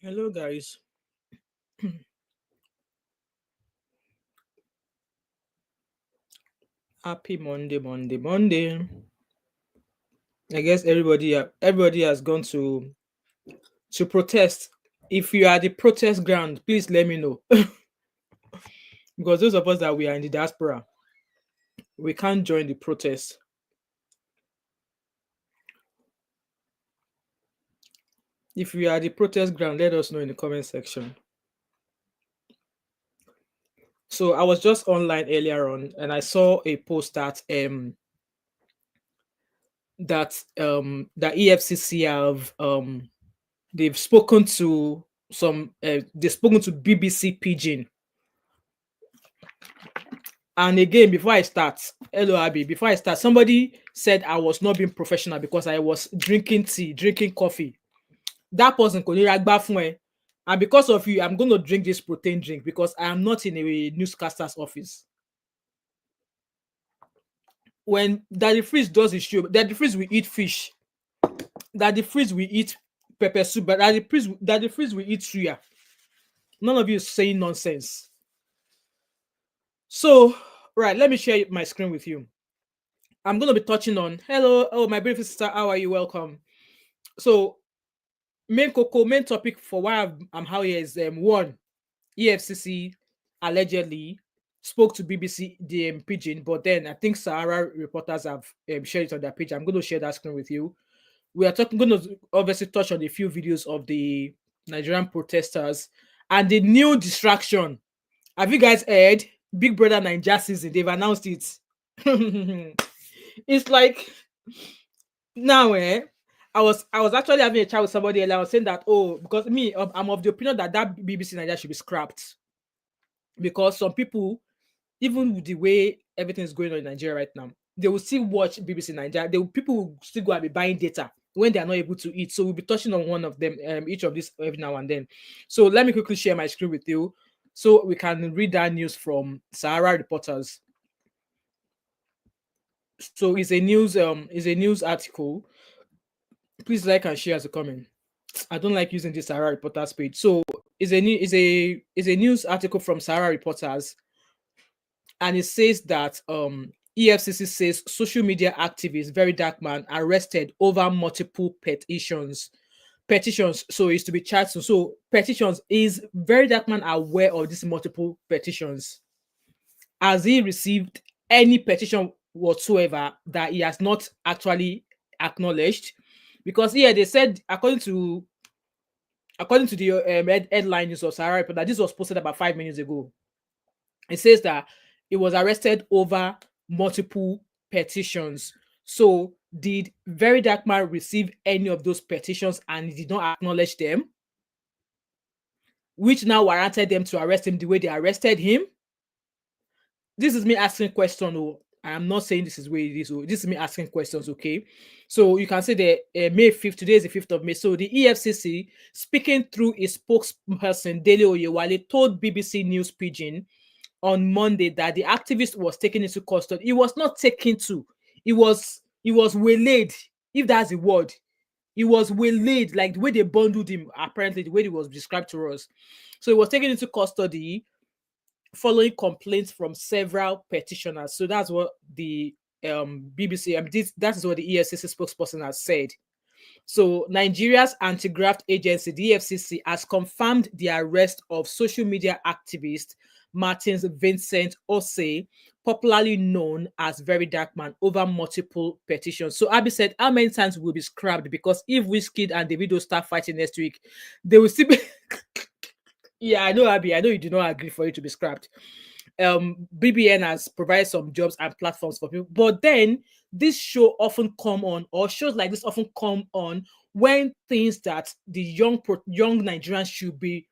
Hello, guys. Happy Monday, Monday, Monday. I guess everybody has gone to protest. If you are at the protest ground, please let me know because those of us that we are in the diaspora, we can't join the protest. If you are at the protest ground, let us know in the comment section. So I was just online earlier on, and I saw a post that EFCC have they've spoken to they've spoken to BBC Pigeon. And again, before I start, hello Abby, before I start, somebody said I was not being professional because I was drinking tea, drinking coffee. That person could and because of you, I'm going to drink this protein drink because I am not in a newscaster's office. When Daddy Freeze does his show, Daddy Freeze will eat fish. Daddy Freeze will eat pepper soup, but Daddy Freeze will eat suya. None of you is saying nonsense. So, right, let me share my screen with you. I'm going to be touching on hello, oh my beautiful sister, how are you? Welcome. So, main topic for why I'm how here is one, EFCC allegedly spoke to BBC DM Pigeon, but then I think Sahara reporters have shared it on their page. I'm going to share that screen with you. We are going to obviously touch on a few videos of the Nigerian protesters and the new distraction. Have you guys heard? Big Brother Naija season. They've announced it. It's like now, I was actually having a chat with somebody and I was saying that because me, I'm of the opinion that BBC Naija should be scrapped because some people, even with the way everything is going on in Nigeria right now, they will still watch BBC Naija. People will still go and be buying data when they are not able to eat. So we'll be touching on one of them, each of these every now and then. So let me quickly share my screen with you so we can read that news from Sahara reporters. So it's a news article. Please like and share as a comment. I don't like using this Sahara Reporters page. So it's a news article from Sahara Reporters, and it says that EFCC says social media activist Verydarkman arrested over multiple petitions. So it's to be charged. So petitions, is Verydarkman aware of these multiple petitions? Has he received any petition whatsoever that he has not actually acknowledged? Because here they said, according to the headline news of Sahara Report, that this was posted about 5 minutes ago. It says that he was arrested over multiple petitions. So did Verydarkman receive any of those petitions and he did not acknowledge them, which now warranted them to arrest him the way they arrested him? This is me asking questions. Oh, I am not saying this is where it is. Oh, this is me asking questions. Okay, so you can say that May 5th, today is the 5th of May. So the EFCC, speaking through a spokesperson, Dele Oyewale, told BBC News Pidgin on Monday that the activist was taken into custody. He was not taken to. He was waylaid, if that's the word. He was waylaid, like the way they bundled him, apparently the way it was described to us. So he was taken into custody following complaints from several petitioners. So that's what the BBC, that is what the EFCC spokesperson has said. So Nigeria's anti-graft agency, the EFCC, has confirmed the arrest of social media activist Martins Vincent Osei, popularly known as Verydarkman, over multiple petitions. So Abby said, how many times will be scrapped? Because if Wizkid and Davido start fighting next week, they will still be yeah, I know, Abby. I know you do not agree for it to be scrapped. BBN has provided some jobs and platforms for people, but then this show often come on, or shows like this often come on when things that the young Nigerians should be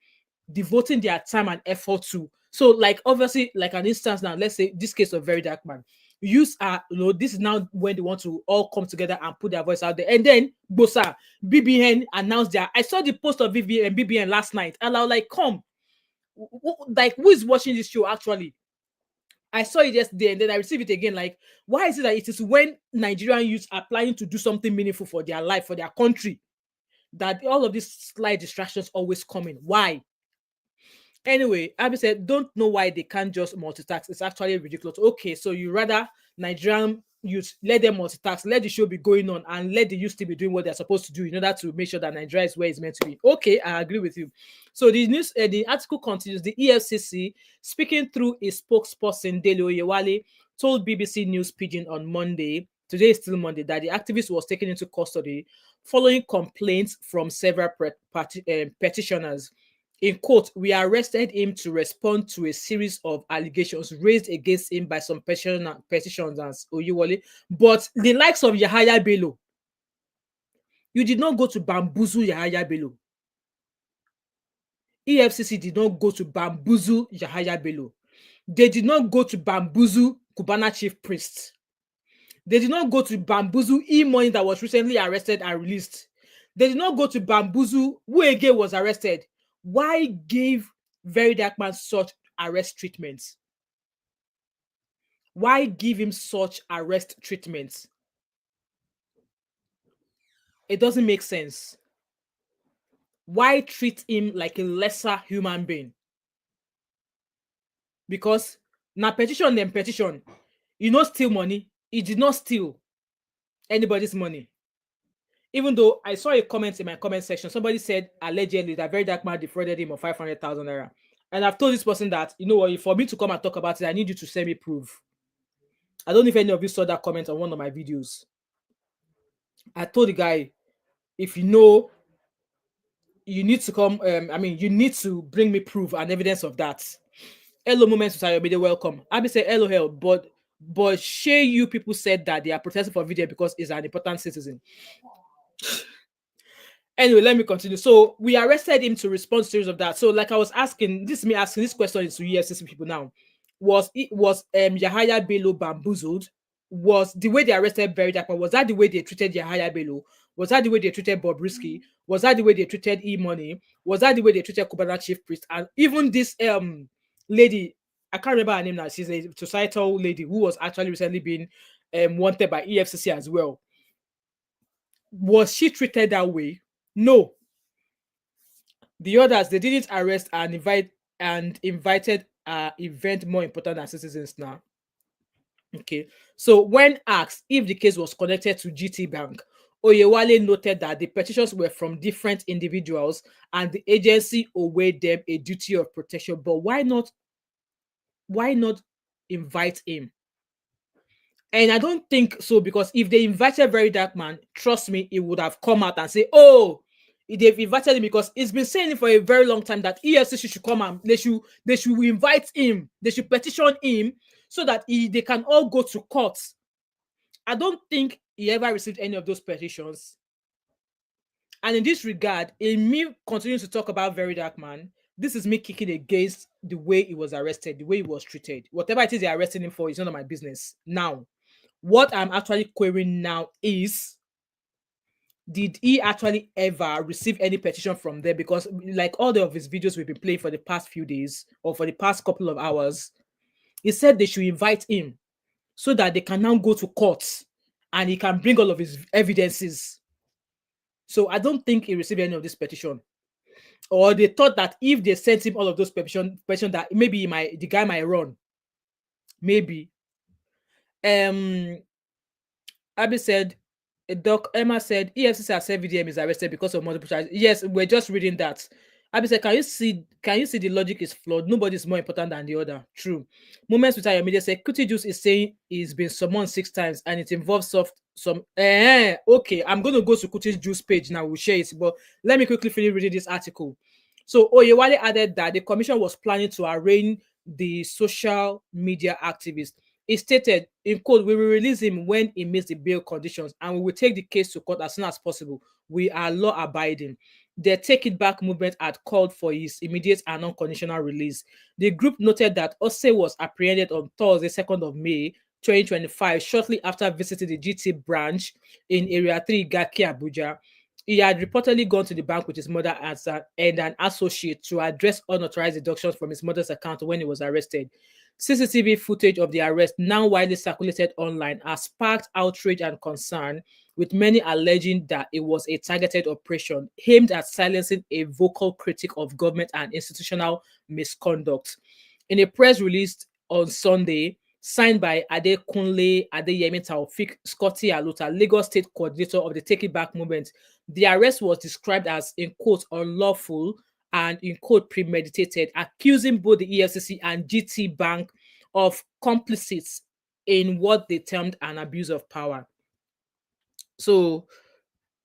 devoting their time and effort to. So, like obviously, like an instance now, let's say this case of Verydarkman. This is now when they want to all come together and put their voice out there. And then Bosa, BBN announced that. I saw the post of BBN last night, and I was like, come, like who is watching this show actually? I saw it yesterday and then I received it again. Like, why is it that it is when Nigerian youth are planning to do something meaningful for their life, for their country, that all of these slight distractions always come in. Why? Anyway, Abby said, don't know why they can't just multitask. It's actually ridiculous. Okay, so you rather Nigerian youth let them multitask, let the show be going on, and let the youth still be doing what they're supposed to do in order to make sure that Nigeria is where it's meant to be. Okay, I agree with you. So the news, the article continues. The EFCC, speaking through a spokesperson, Dele Oyewale, told BBC News Pidgin on Monday, today is still Monday, that the activist was taken into custody following complaints from several petitioners. In quote, we arrested him to respond to a series of allegations raised against him by some petitioners, Oyewale, but the likes of Yahaya Bello, you did not go to bamboozle Yahaya Bello. EFCC did not go to bamboozle Yahaya Bello. They did not go to bamboozle Cubana chief priest. They did not go to bamboozle E-Money that was recently arrested and released. They did not go to bamboozle who again was arrested. Why give Verydarkman such arrest treatments? Why give him such arrest treatments? It doesn't make sense. Why treat him like a lesser human being? Because now petition them petition. You know, steal money. He did not steal anybody's money. Even though I saw a comment in my comment section, somebody said allegedly that Verydarkman defrauded him of 500,000 naira. And I've told this person that, you know what, for me to come and talk about it, I need you to send me proof. I don't know if any of you saw that comment on one of my videos. I told the guy, if you know, you need to come, you need to bring me proof and evidence of that. Hello, Moments Society, they welcome. Abby said, hello, but share you people said that they are protesting for video because he's an important citizen. Anyway, let me continue. So we arrested him to respond to series of that. So like I was asking, this is me asking this question to EFCC people now. Was Yahaya Bello bamboozled? Was the way they arrested Verydarkman, was that the way they treated Yahaya Bello? Was that the way they treated Bobrisky? Was that the way they treated E-Money? Was that the way they treated Cubana chief priest? And even this lady, I can't remember her name now. She's a societal lady who was actually recently being wanted by EFCC as well. Was she treated that way? No. The others, they didn't arrest and invited event more important than citizens now. Okay. So when asked if the case was connected to GT Bank, Oyewale noted that the petitions were from different individuals and the agency owed them a duty of protection. But why not invite him? And I don't think so, because if they invited Verydarkman, trust me, he would have come out and say, oh, they've invited him, because it's been saying for a very long time that EFCC should come and they should invite him, they should petition him so that they can all go to court. I don't think he ever received any of those petitions. And in this regard, in me continuing to talk about Verydarkman, this is me kicking against the way he was arrested, the way he was treated. Whatever it is they're arresting him for is none of my business. Now, what I'm actually querying now is, did he actually ever receive any petition from them? Because like all of his videos we've been playing for the past few days or for the past couple of hours, he said they should invite him so that they can now go to court and he can bring all of his evidences. So I don't think he received any of this petition. Or they thought that if they sent him all of those petition that maybe the guy might run. Maybe. Abby said, Emma said, EFCC has said VDM is arrested because of multiple charges. Yes, we're just reading that. Abby said, can you see the logic is flawed? Nobody is more important than the other. True. Moments with media said, Kuti Juice is saying he's been summoned 6 times and it involves okay, I'm going to go to Kuti Juice page now. We'll share it, but let me quickly finish reading this article. So Oyewale added that the commission was planning to arraign the social media activist. He stated, in quote, we will release him when he meets the bail conditions and we will take the case to court as soon as possible. We are law abiding. The Take It Back movement had called for his immediate and unconditional release. The group noted that Ose was apprehended on Thursday, 2nd of May, 2025, shortly after visiting the GT branch in Area 3, Gaki, Abuja. He had reportedly gone to the bank with his mother and an associate to address unauthorized deductions from his mother's account when he was arrested. CCTV footage of the arrest, now widely circulated online, has sparked outrage and concern with many alleging that it was a targeted operation aimed at silencing a vocal critic of government and institutional misconduct. In a press release on Sunday, signed by Adekunle Adeyemi Taofik Scotty Aluta, Lagos State Coordinator of the Take It Back movement, the arrest was described as, in quote, unlawful and, in quote, premeditated, accusing both the EFCC and GT Bank of complicits in what they termed an abuse of power. So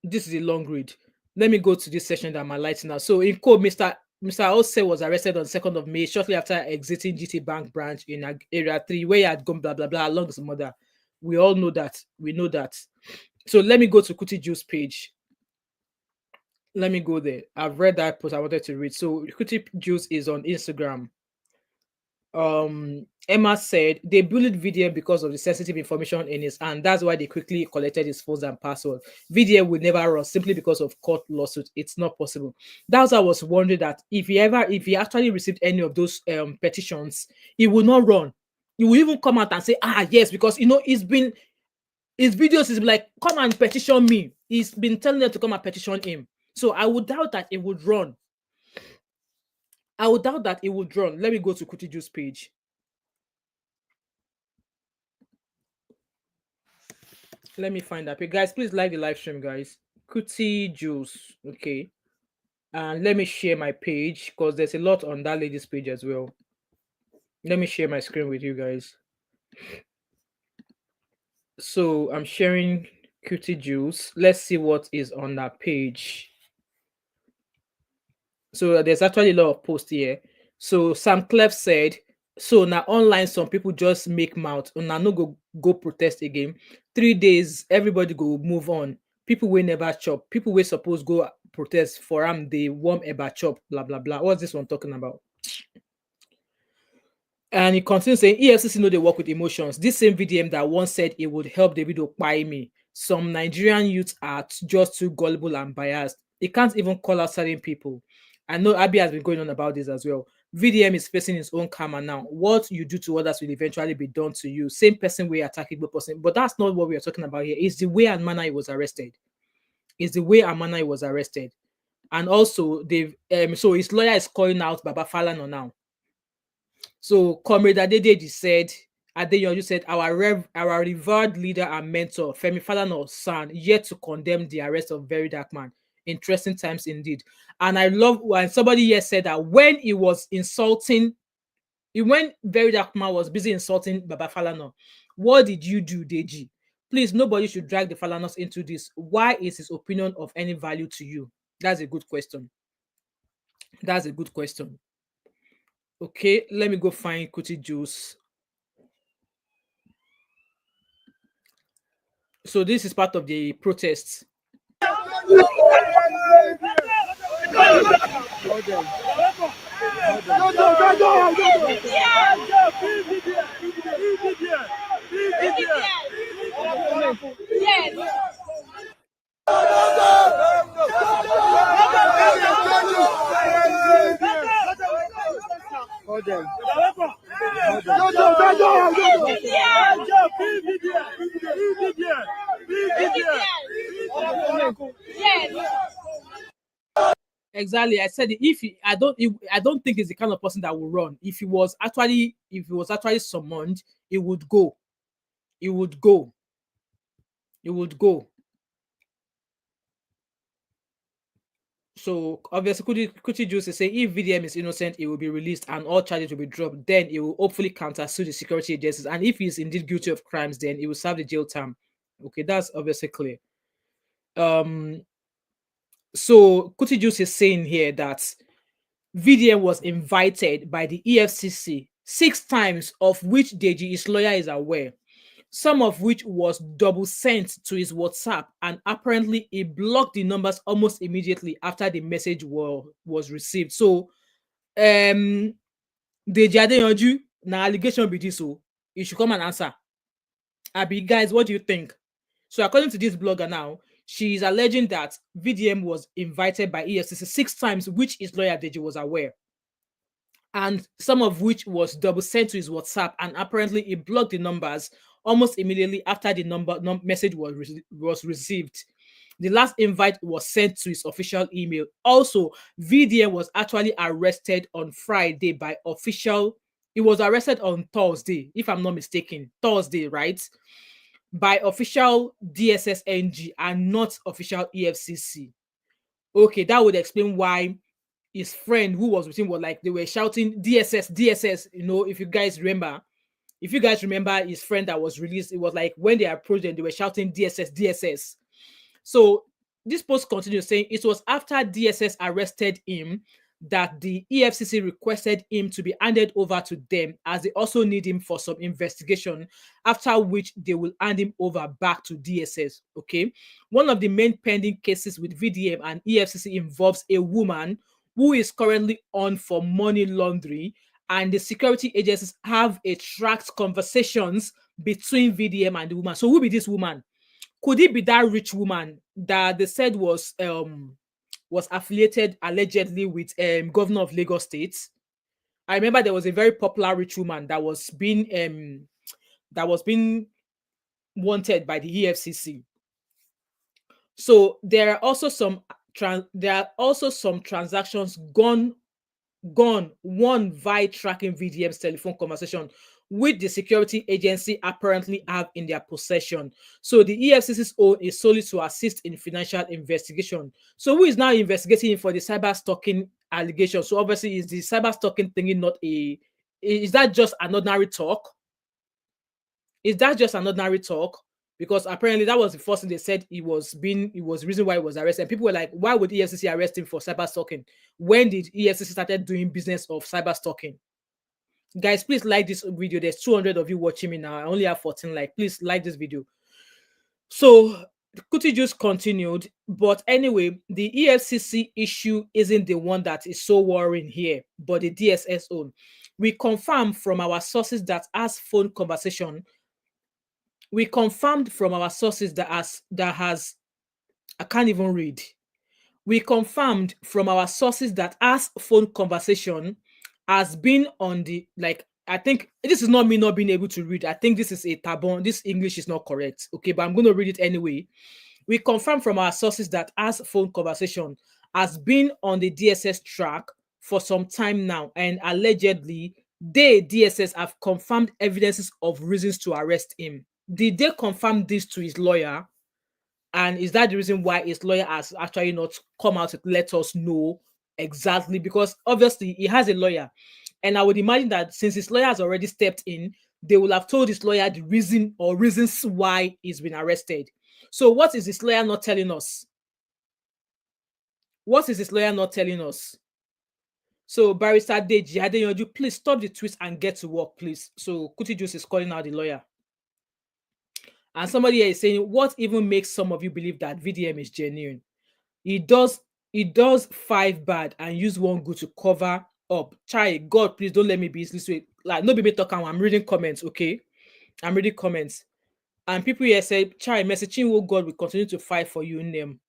this is a long read. Let me go to this session that I'm highlighting now. So in quote, Mr. Ose was arrested on 2nd of May, shortly after exiting GT Bank branch in Area 3, where he had gone blah, blah, blah, along with his mother. We all know that. We know that. So let me go to Kuti Juice page. Let me go there. I've read that post I wanted to read. So Kuti Juice is on Instagram. Emma said they bullied VDM because of the sensitive information in his hand. That's why they quickly collected his phones and password. VDM will never run simply because of court lawsuit. It's not possible. That's why I was wondering that if he actually received any of those petitions, he will not run. He will even come out and say, yes, because his videos is like, come and petition me. He's been telling them to come and petition him. So I would doubt that it would run. Let me go to Kuti Juice page. Let me find that page. Guys, please like the live stream, guys. Kuti Juice. Okay. And let me share my page because there's a lot on that lady's page as well. Let me share my screen with you guys. So I'm sharing Kuti Juice. Let's see what is on that page. So there's actually a lot of posts here. So Sam Clef said, so now online some people just make mouth. Now no go protest again. 3 days, everybody go move on. People will never chop. People will suppose go protest for they warm eba chop, blah blah blah. What's this one talking about? And he continues saying, EFCC know they work with emotions. This same VDM that once said it would help Davido buy me. Some Nigerian youths are just too gullible and biased. They can't even call out certain people. I know Abby has been going on about this as well. VDM is facing his own karma now. What you do to others will eventually be done to you. Same person will attack the person. But that's not what we are talking about here. It's the way and manner he was arrested. And also, so his lawyer is calling out Baba Falana now. So Comrade Adedeji said, Adeyanju said, our revered leader and mentor, Femi Falana's son, yet to condemn the arrest of Verydarkman. Interesting times indeed. And I love when somebody here said that when Verydarkman was busy insulting Baba Falana, what did you do, Deji? Please, nobody should drag the Falanas into this. Why is his opinion of any value to you? That's a good question. Okay, let me go find Kuti Juice. So this is part of the protests. Exactly. I said I don't think he's the kind of person that will run. If he was actually summoned, he would go. So obviously, Kuti Juice is saying if VDM is innocent, he will be released and all charges will be dropped. Then he will hopefully countersue the security agencies. And if he's indeed guilty of crimes, then he will serve the jail term. Okay, that's obviously clear. So Kuti Juice is saying here that VDM was invited by the EFCC 6 times, of which Deji, his lawyer, is aware. Some of which was double sent to his WhatsApp, and apparently he blocked the numbers almost immediately after the message was received. So, Deji Adeyanju, na allegation be this, so you should come and answer. Abi, guys, what do you think? So, according to this blogger now, she is alleging that VDM was invited by EFCC 6 times, which his lawyer Deji was aware, and some of which was double sent to his WhatsApp, and apparently he blocked the numbers almost immediately after the message was received. The last invite was sent to his official email. Also, VDM was actually arrested on Friday by official. He was arrested on Thursday, if I'm not mistaken. Thursday, right? By official DSSNG and not official EFCC. Okay, that would explain why his friend who was with him was like, they were shouting DSS, DSS. You know, if you guys remember, his friend that was released, it was like when they approached them, they were shouting DSS, DSS. So this post continues saying it was after DSS arrested him that the EFCC requested him to be handed over to them, as they also need him for some investigation, after which they will hand him over back to DSS. Okay. One of the main pending cases with VDM and EFCC involves a woman who is currently on for money laundering, and the security agencies have a tracked conversations between VDM and the woman. So who be this woman? Could it be that rich woman that they said was affiliated allegedly with governor of Lagos State? I remember there was a very popular rich woman that was being wanted by the EFCC. So there are also some transactions gone one via tracking VDM's telephone conversation, which the security agency apparently have in their possession. So the EFCC's own is solely to assist in financial investigation. So who is now investigating for the cyber stalking allegation? So obviously, is the cyber stalking thingy not is that just an ordinary talk? Is that just an ordinary talk? Because apparently that was the first thing they said it was the reason why he was arrested. And people were like, why would EFCC arrest him for cyber stalking? When did EFCC started doing business of cyber stalking? Guys, please like this video. There's 200 of you watching me now. I only have 14 likes. Please like this video. So Kuti just continued. But anyway, the EFCC issue isn't the one that is so worrying here, but the DSS own. We confirmed from our sources that as phone conversation, I can't even read. We confirmed from our sources that as phone conversation has been on the, like, I think this is not me not being able to read. I think this is a tabon. This English is not correct. Okay, but I'm going to read it anyway. We confirmed from our sources that as phone conversation has been on the DSS track for some time now, and allegedly, DSS have confirmed evidences of reasons to arrest him. Did they confirm this to his lawyer? And is that the reason why his lawyer has actually not come out to let us know exactly? Because obviously he has a lawyer. And I would imagine that since his lawyer has already stepped in, they will have told his lawyer the reason or reasons why he's been arrested. So what is his lawyer not telling us? What is his lawyer not telling us? So Barrister Deji Adeyanju, please stop the tweets and get to work, please. So Kuti Juice is calling out the lawyer. And somebody here is saying, what even makes some of you believe that VDM is genuine? He does 5 bad and use 1 good to cover up. Chai, God, please don't let me be this way. Like, no be talking. I'm reading comments, okay? I'm reading comments. And people here say, Chai, messaging will God will continue to fight for you in them.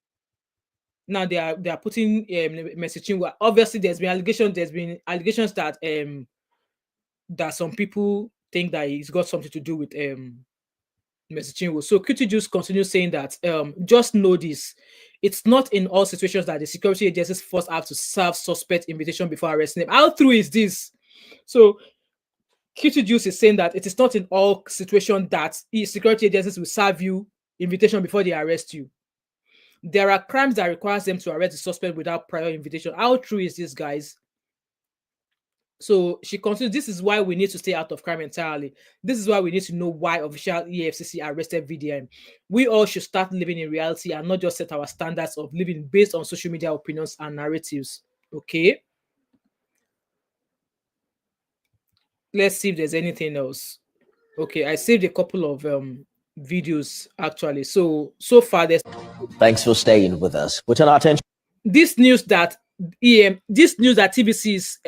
Now they are putting messaging. Obviously, there's been allegations that that some people think that it's got something to do with messaging. So Cutie Juice continues saying that just know this: it's not in all situations that the security agencies first have to serve suspect invitation before arresting them. How true is this? So Cutie Juice is saying that it is not in all situations that security agencies will serve you invitation before they arrest you. There are crimes that requires them to arrest the suspect without prior invitation. How true is this, guys? So she continues, this is why we need to stay out of crime entirely. This is why we need to know why official EFCC arrested VDM. We all should start living in reality and not just set our standards of living based on social media opinions and narratives. Okay. Let's see if there's anything else. Okay, I saved a couple of videos actually. So far there's. Thanks for staying with us. We turn our attention. This news that TBC is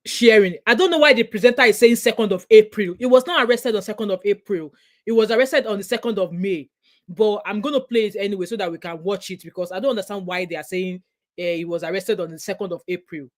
sharing. I don't know why the presenter is saying 2nd of April. It was not arrested on 2nd of April. It was arrested on the 2nd of May. But I'm going to play it anyway so that we can watch it, because I don't understand why they are saying he was arrested on the 2nd of April.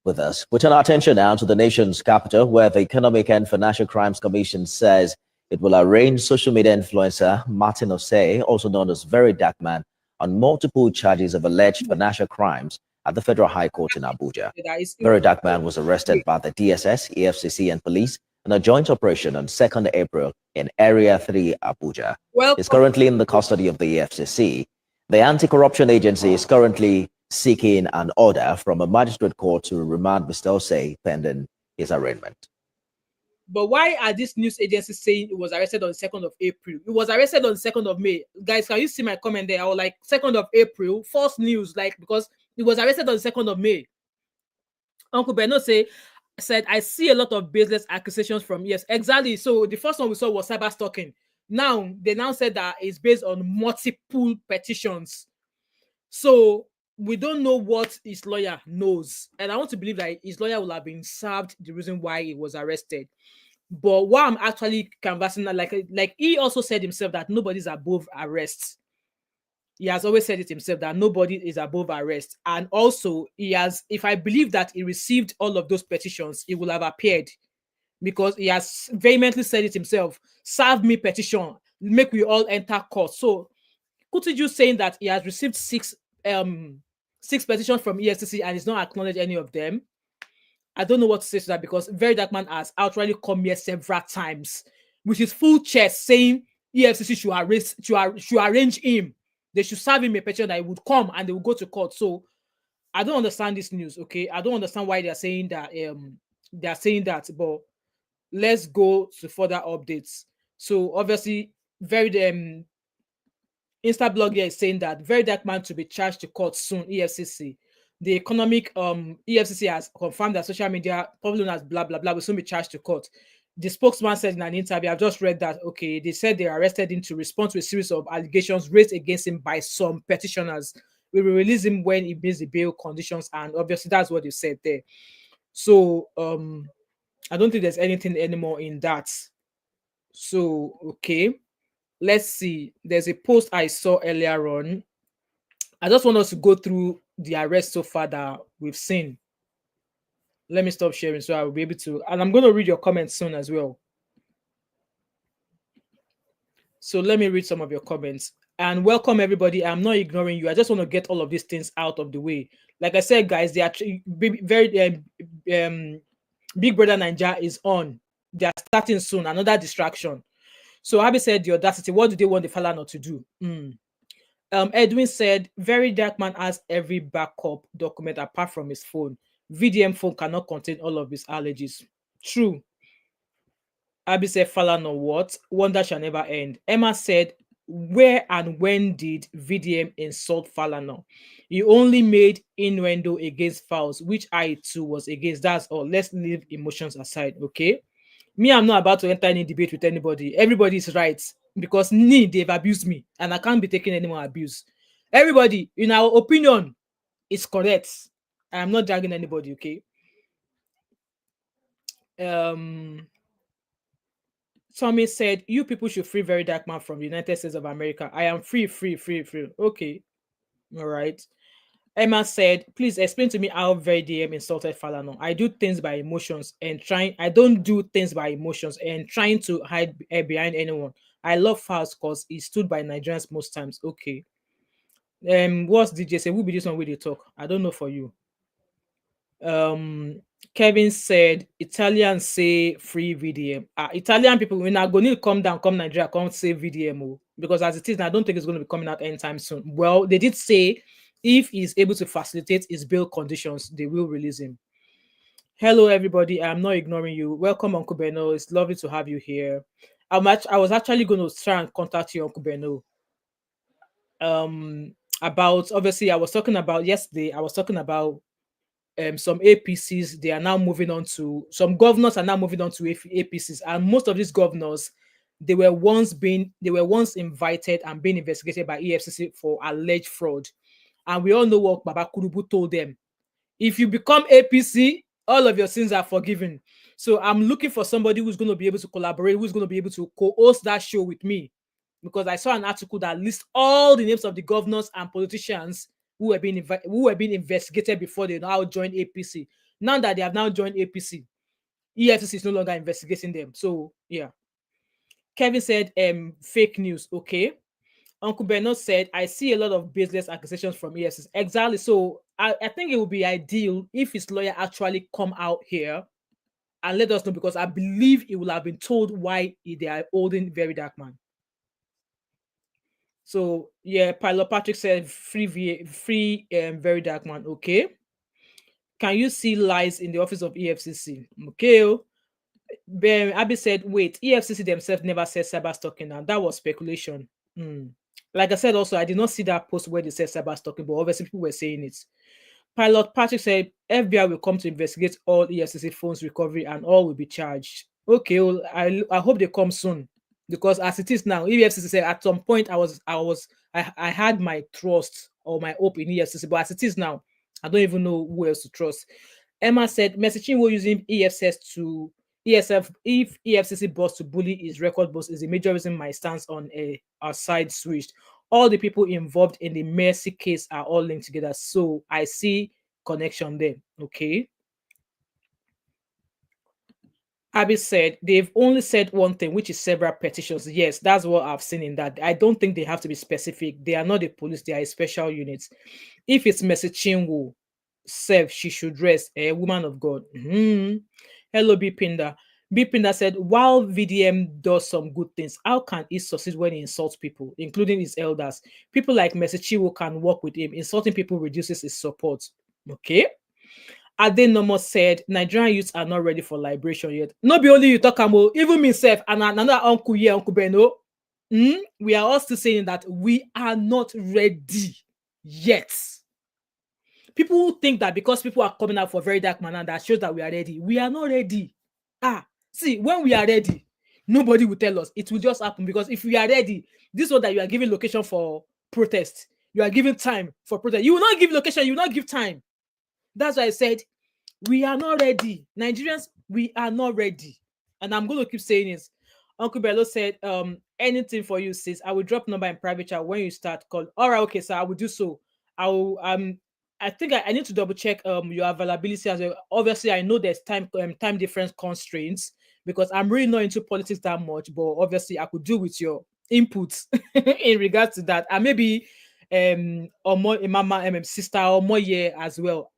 With us. We turn our attention now to the nation's capital, where the Economic and Financial Crimes Commission says It will arraign social media influencer Martin Osei, also known as Verydarkman, on multiple charges of alleged financial crimes at the Federal High Court in Abuja. Verydarkman was arrested by the DSS, EFCC, and police in a joint operation on 2nd April in Area 3, Abuja. He's currently in the custody of the EFCC. The anti-corruption agency is currently seeking an order from a magistrate court to remand Mr. Osei pending his arraignment. But why are these news agencies saying it was arrested on 2nd of April? It was arrested on 2nd of May. Guys, can you see my comment there? I was like, 2nd of April, false news, like, because it was arrested on 2nd of May. Uncle Beno said, I see a lot of baseless accusations from yes. Exactly. So the first one we saw was cyber stalking. Now, they now said that it's based on multiple petitions. So we don't know what his lawyer knows. And I want to believe that his lawyer will have been served the reason why he was arrested. But what I'm actually canvassing, like he also said himself that nobody's above arrest. He has always said it himself that nobody is above arrest. And also, he has, if I believe that he received all of those petitions, he will have appeared, because he has vehemently said it himself. Serve me petition, make we all enter court. So, Kutiju saying that he has received six petitions from EFCC and he's not acknowledged any of them. I don't know what to say to that, because Verydarkman has outrightly come here several times with his full chest saying EFCC should arrange him. They should serve him a petition that he would come and they will go to court. So I don't understand this news. Okay, I don't understand why they're saying that. But let's go to further updates. So obviously, Instablog here is saying that Verydarkman to be charged to court soon. EFCC. The economic EFCC has confirmed that social media, probably known as blah blah blah, will soon be charged to court. The spokesman said in an interview, I've just read that, okay, they said they arrested him to respond to a series of allegations raised against him by some petitioners. We will release him when he meets the bail conditions, and obviously that's what they said there. So I don't think there's anything anymore in that. So okay, let's see. There's a post I saw earlier on. I just want us to go through the arrest so far that we've seen. Let me stop sharing so I will be able to, and I'm going to read your comments soon as well. So let me read some of your comments. And welcome everybody. I'm not ignoring you. I just want to get all of these things out of the way. Like I said, guys, they are Big Brother Naija is on. They are starting soon. Another distraction. So Abby said, the audacity. What do they want the fella not to do? Edwin said, Verydarkman has every backup document apart from his phone. VDM phone cannot contain all of his allergies. True. Abby said, Falana what? Wonder shall never end. Emma said, where and when did VDM insult Falana? He only made innuendo against Fowls, which I too was against. That's all. Let's leave emotions aside, okay? Me, I'm not about to enter any debate with anybody. Everybody is right, because they've abused me and I can't be taking any more abuse. Everybody, in our opinion, is correct. I'm not dragging anybody, okay? Tommy said, you people should free Verydarkman from the United States of America. I am free. Okay. All right. Emma said, please explain to me how VDM insulted Falana. I do things by emotions and I don't do things by emotions and trying to hide behind anyone. I love Fowls because he stood by Nigerians most times. Okay. What's DJ say? Who be this one with the talk? I don't know for you. Kevin said Italians say free VDM. Italian people, when are going to come Nigeria, come say VDM, because as it is, I don't think it's going to be coming out anytime soon. Well, they did say if he's able to facilitate his bail conditions, they will release him. Hello, everybody. I'm not ignoring you. Welcome, Uncle Beno. It's lovely to have you here. I was actually going to try and contact you, Uncle Beno. About, obviously, I was talking about yesterday. I was talking about some APCs. They are now moving on to, some governors are now moving on to APCs, and most of these governors, they were once invited and being investigated by EFCC for alleged fraud. And we all know what Baba Kurubu told them. If you become APC, all of your sins are forgiven. So I'm looking for somebody who's going to be able to collaborate, who's going to be able to co-host that show with me. Because I saw an article that lists all the names of the governors and politicians who have been investigated before they now joined APC. Now that they have now joined APC, EFCC is no longer investigating them. So, yeah. Kevin said, fake news. Okay. Uncle Bernard said, I see a lot of baseless accusations from EFCC. Exactly. So I think it would be ideal if his lawyer actually come out here and let us know, because I believe he will have been told why they are holding Verydarkman. So yeah, Pilot Patrick said free Verydarkman. Okay. Can you see lies in the office of EFCC? Okay. Abby said, wait, EFCC themselves never said cyber stalking, and that was speculation. Like I said, also, I did not see that post where they said cyber stalking, but obviously people were saying it. Pilot Patrick said, FBI will come to investigate all EFCC phones recovery and all will be charged. Okay, well, I hope they come soon, because as it is now, EFCC said at some point I had my trust or my hope in EFCC, but as it is now, I don't even know who else to trust. Emma said, messaging will using EFCS to ESF if EFCC boss to bully his record boss is a major reason my stance on our side switched. All the people involved in the Mercy case are all linked together, so I see connection there. Okay. Abby said they've only said one thing, which is several petitions. Yes, that's what I've seen in that. I don't think they have to be specific. They are not the police, they are a special unit. If it's Mercy Chinwo, self, she should rest, a woman of God. Hello, B Pinda. B Pinda said, while VDM does some good things, how can he succeed when he insults people, including his elders? People like Mercy Chinwo can work with him. Insulting people reduces his support. Okay. Adenomo said, Nigerian youths are not ready for liberation yet. Not be only you talk about, even myself and another uncle here, Uncle Beno. We are all still saying that we are not ready yet. People think that because people are coming out for Verydarkman, and that shows that we are ready. We are not ready. See, when we are ready, nobody will tell us. It will just happen, because if we are ready, this one that you are giving location for protest, you are giving time for protest. You will not give location, you will not give time. That's why I said we are not ready. Nigerians, we are not ready. And I'm going to keep saying this. Uncle Bello said, anything for you, sis. I will drop number in private chat when you start call. All right, okay, sir, I will do so. I will I think I need to double check your availability as well. Obviously, I know there's time difference constraints, because I'm really not into politics that much, but obviously I could do with your inputs in regards to that. And maybe or more mama sister or more year as well.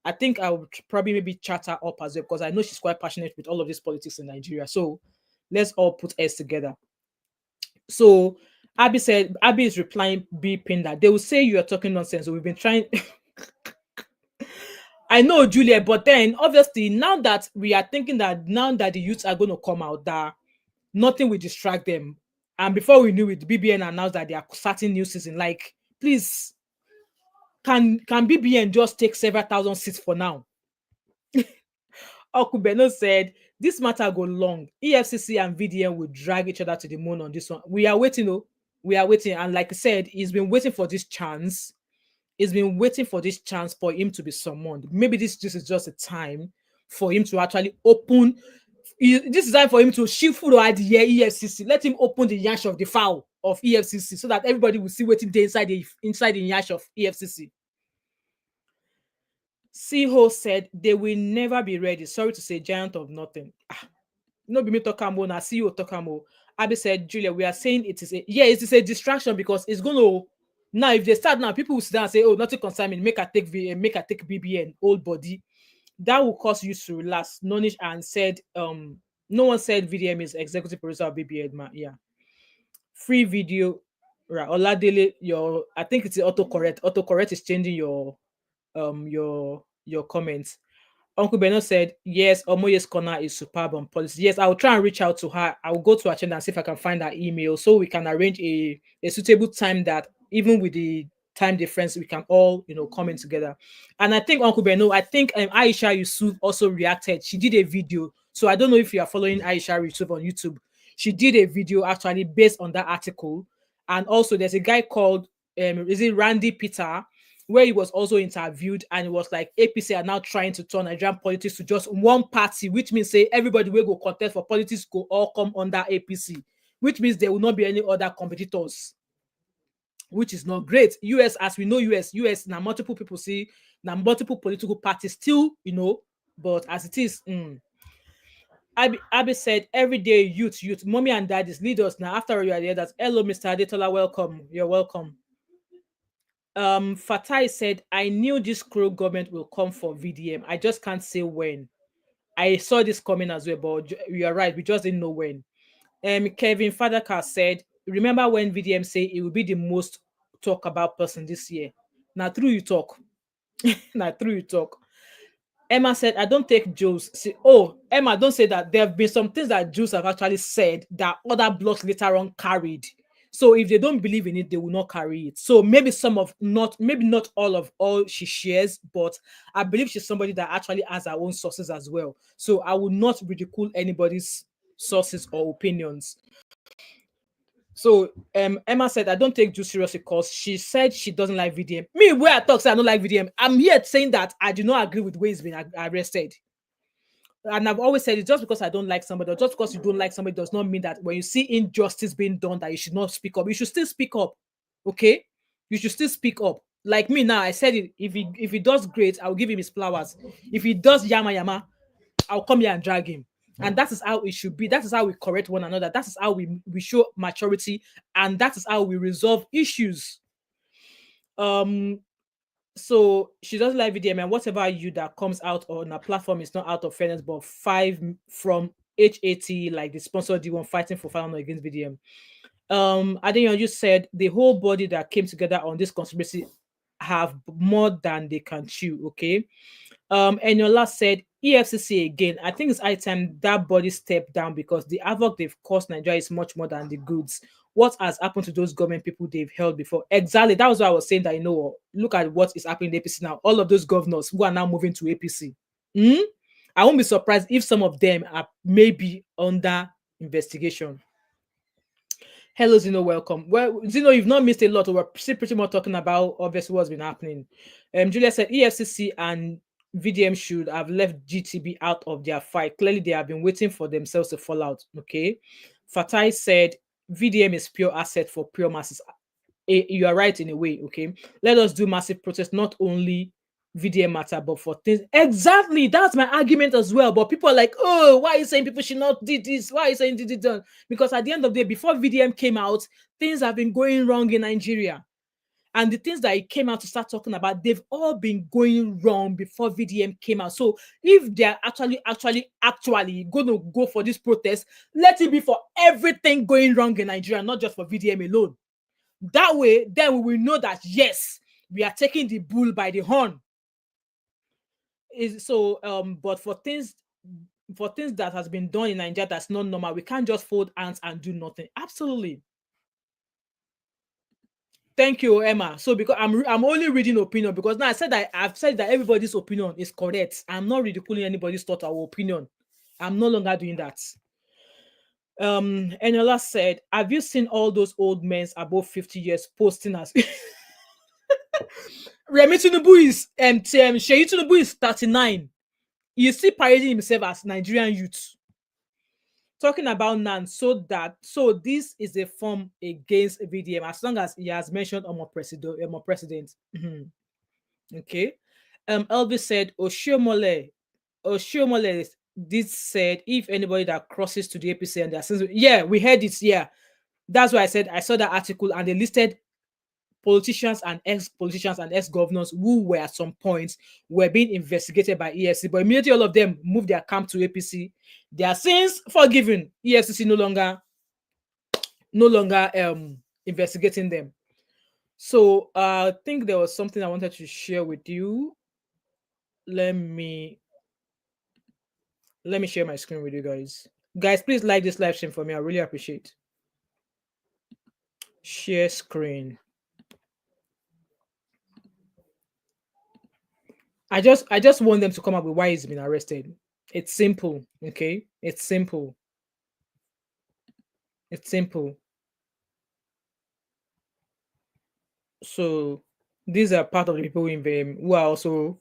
I think I would probably maybe chat her up as well, because I know she's quite passionate with all of this politics in Nigeria. So let's all put heads together. So Abby said, Abby is replying, beeping that they will say you are talking nonsense. So we've been trying. I know, Julia, but then obviously now that we are thinking that now that the youths are going to come out, that nothing will distract them. And before we knew it, BBN announced that they are starting new season. Like, please, can BBN just take several thousand seats for now? Uncle Beno said, this matter go long. EFCC and VDM will drag each other to the moon on this one. We are waiting, though. We are waiting. And like I said, he's been waiting for this chance. He's been waiting for this chance for him to be summoned. Maybe this is just a time for him to actually open. This is time for him to shift food at the EFCC. Let him open the yash of the fowl of EFCC, so that everybody will see what's inside the yash of EFCC. Siho said they will never be ready. Sorry to say, giant of nothing. No be me talkamo, na CEO talkamo. Abby said, Julia, we are saying it is a distraction, because it's going to, now if they start now, people will sit down and say, oh, nothing concern me, make I take BBN, old body. That will cause you to relax. Nonish and said, no one said VDM is executive producer of BBN, man. Yeah. Free video. Right. Oladele, I think it's autocorrect. Autocorrect is changing your comments. Uncle Beno said, yes, Omoye's corner is superb on policy. Yes, I will try and reach out to her. I will go to her channel and see if I can find her email, so we can arrange a suitable time that even with the time difference, we can all, come in together. And I think Uncle Beno, I think Aisha Yusuf also reacted. She did a video. So I don't know if you are following Aisha Yusuf on YouTube. She did a video actually based on that article. And also there's a guy called, is it Randy Peter, where he was also interviewed, and it was like APC are now trying to turn Nigerian politics to just one party, which means say everybody will go contest for politics go all come under APC, which means there will not be any other competitors, which is not great. US, as we know, US now multiple people see now multiple political parties still, but as it is, Abby said, every day, youth, mommy and daddies, lead us now. After all, you are the others. Hello, Mr. Adetola, welcome. You're welcome. Fatai said, I knew this cruel government will come for VDM. I just can't say when. I saw this coming as well, but you are right. We just didn't know when. Kevin Fadaka said, remember when VDM said it will be the most talk about person this year? Now, through you talk. Now, through you talk. Emma said, I don't take Jews. See, oh, Emma, don't say that. There have been some things that Jews have actually said that other blocks later on carried. So if they don't believe in it, they will not carry it. So maybe maybe not all she shares, but I believe she's somebody that actually has her own sources as well. So I will not ridicule anybody's sources or opinions. So Emma said, I don't take Jews seriously because she said she doesn't like VDM. Me, where I talk, say I don't like VDM. I'm here saying that I do not agree with the way he's been arrested. And I've always said it, just because I don't like somebody, or just because you don't like somebody, does not mean that when you see injustice being done, that you should not speak up. You should still speak up. Okay? You should still speak up. Like me now, I said it. If he does great, I'll give him his flowers. If he does yama, I'll come here and drag him. And that is how it should be. That is how we correct one another. That is how we show maturity, and that is how we resolve issues. So she doesn't like VDM, and whatever you that comes out on a platform is not out of fairness, but 5 from HAT, like the sponsor D1 fighting for final against VDM. I think you said the whole body that came together on this conspiracy have more than they can chew. Okay. And your last said EFCC again. I think it's high time that body stepped down, because the havoc they've caused Nigeria is much more than the goods. What has happened to those government people they've held before? Exactly. That was what I was saying, that, look at what is happening in APC now. All of those governors who are now moving to APC. I won't be surprised if some of them are maybe under investigation. Hello, Zeno, welcome. Well, Zeno, you've not missed a lot. We're still pretty much talking about obviously what's been happening. Julia said EFCC and VDM should have left GTB out of their fight. Clearly, they have been waiting for themselves to fall out. Okay. Fatai said VDM is pure asset for pure masses. You are right in a way. Okay. Let us do massive protest, not only VDM matter, but for things. Exactly. That's my argument as well. But people are like, oh, why are you saying people should not do this? Why are you saying did it done? Because at the end of the day, before VDM came out, things have been going wrong in Nigeria. And the things that he came out to start talking about, they've all been going wrong before VDM came out. So if they're actually going to go for this protest, let it be for everything going wrong in Nigeria, not just for VDM alone. That way, then we will know that, yes, we are taking the bull by the horn. But for things that has been done in Nigeria that's not normal, we can't just fold hands and do nothing. Absolutely. Thank you, Emma. So because I'm only reading opinion, because now I've said that everybody's opinion is correct. I'm not ridiculing anybody's thought or opinion. I'm no longer doing that. Enola said, have you seen all those old men above 50 years posting as Remi Tinubu is Sheyi Tinubu is 39. You see parading himself as Nigerian youth. Talking about NAN, so this is a form against VDM, as long as he has mentioned Omo president. Okay. Elvis said Oshiomole this said, if anybody that crosses to the APC and their sins, yeah, we heard it. Yeah, that's why I said I saw that article, and they listed politicians and ex-politicians and ex-governors who were at some points were being investigated by EFCC, but immediately all of them moved their camp to APC. Their sins forgiven. EFCC no longer investigating them. So I think there was something I wanted to share with you. Let me share my screen with you guys. Guys, please like this live stream for me. I really appreciate. Share screen. I just want them to come up with why he's been arrested. It's simple, okay? It's simple. It's simple. So these are part of the people who are also.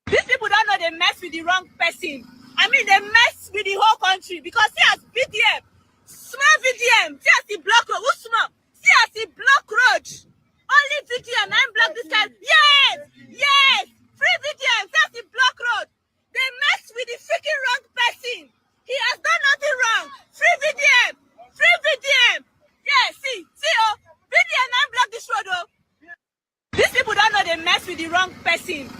These people don't know they mess with the wrong person. I mean, they mess with the whole country, because see as VDM, small VDM, see as the block road, who small? See as the block road. Only VDM, I'm block this guy. Yes, free VDM, see as the block road. They mess with the freaking with the wrong person.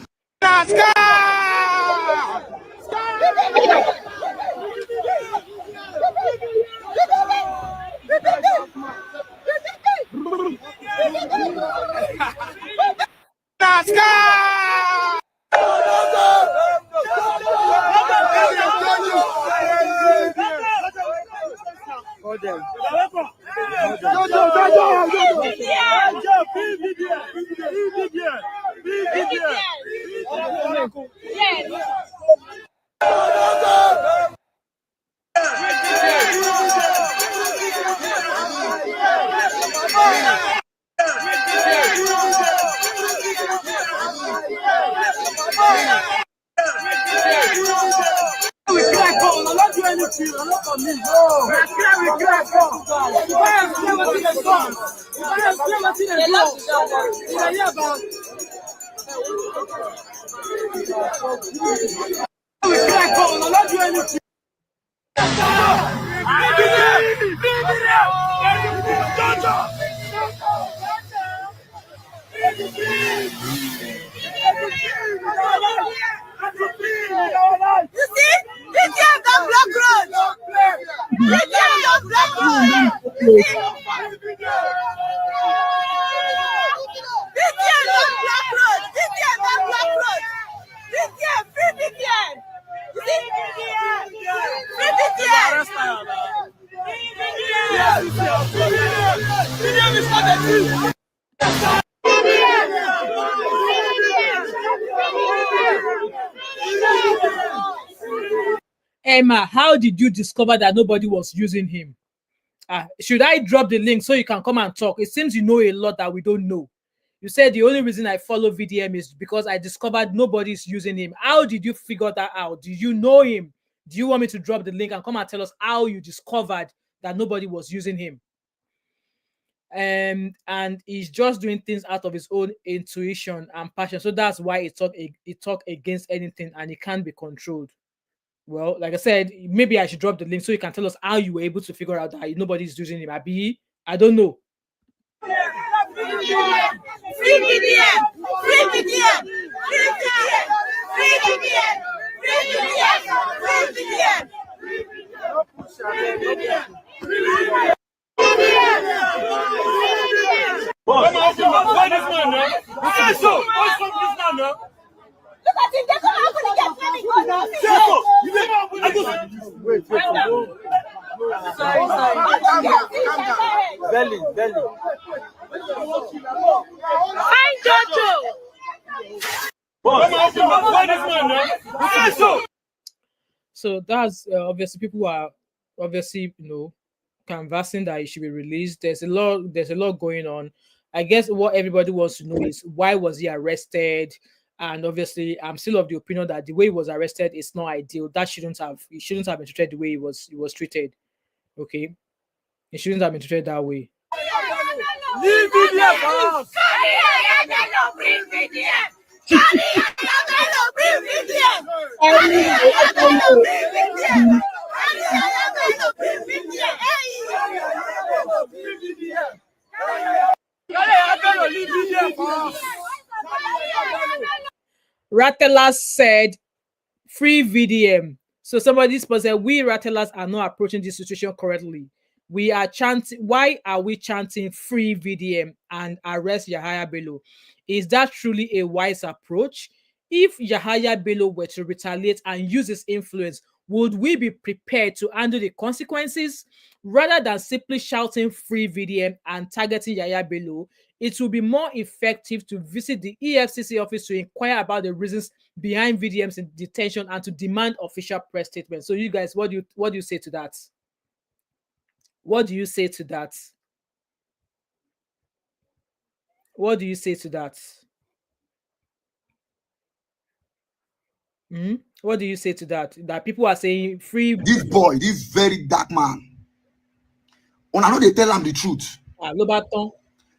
Emma, how did you discover that nobody was using him? Should I drop the link so you can come and talk? It seems you know a lot that we don't know. You said the only reason I follow VDM is because I discovered nobody's using him. How did you figure that out? Do you know him? Do you want me to drop the link and come and tell us how you discovered that nobody was using him? And he's just doing things out of his own intuition and passion. So that's why it talk against anything and it can't be controlled. Well, like I said, maybe I should drop the link so you can tell us how you were able to figure out that nobody's using him. I don't know. Free VDM! Free VDM! Free VDM! Free VDM! Free VDM! Free VDM! Free VDM! Look at him, they're coming out Belly. Fine, Jojo. So that's obviously people are obviously canvassing that it should be released. There's a lot going on. I guess what everybody wants to know is why was he arrested? And obviously, I'm still of the opinion that the way he was arrested is not ideal. He shouldn't have been treated the way he was treated. Okay, he shouldn't have been treated that way. Leave VDM. Rattlers said, free VDM. So somebody said, we Rattlers are not approaching this situation correctly. We are chanting. Why are we chanting free VDM and arrest Yahaya Bello? Is that truly a wise approach? If Yahaya Bello were to retaliate and use his influence, would we be prepared to handle the consequences? Rather than simply shouting free VDM and targeting Yahaya Bello, it will be more effective to visit the EFCC office to inquire about the reasons behind VDM's detention and to demand official press statements. So you guys, what do you say to that? What do you say to that? What do you say to that? What do you say to that? That people are saying free. This boy, this very dark man. I know they tell him the truth.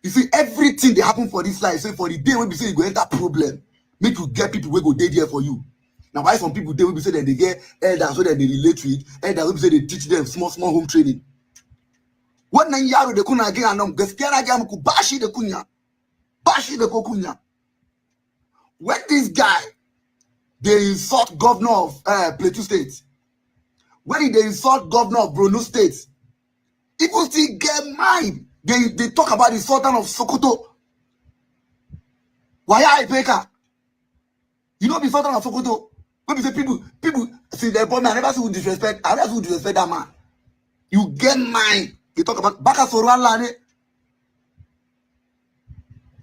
You see, everything they happen for this life, say for the day when we say you go enter problem, make you get people who go day there for you. Now, why some people they will say that they get elders so that they relate to it, elders will say they teach them small home training. What na yaro de kuna again anom gaskiya na ga muku bashi da kunya. Bashi da ko kunya. when this guy they insult governor of Plateau State, when they insult governor of Borno State, people still get mind. They talk about the Sultan of Sokoto. Why I Peka? You know the Sultan of Sokoto? When say people see the boy, I never see who disrespect. I never see who disrespect that man. You get mind. They talk about Baka Sorwala.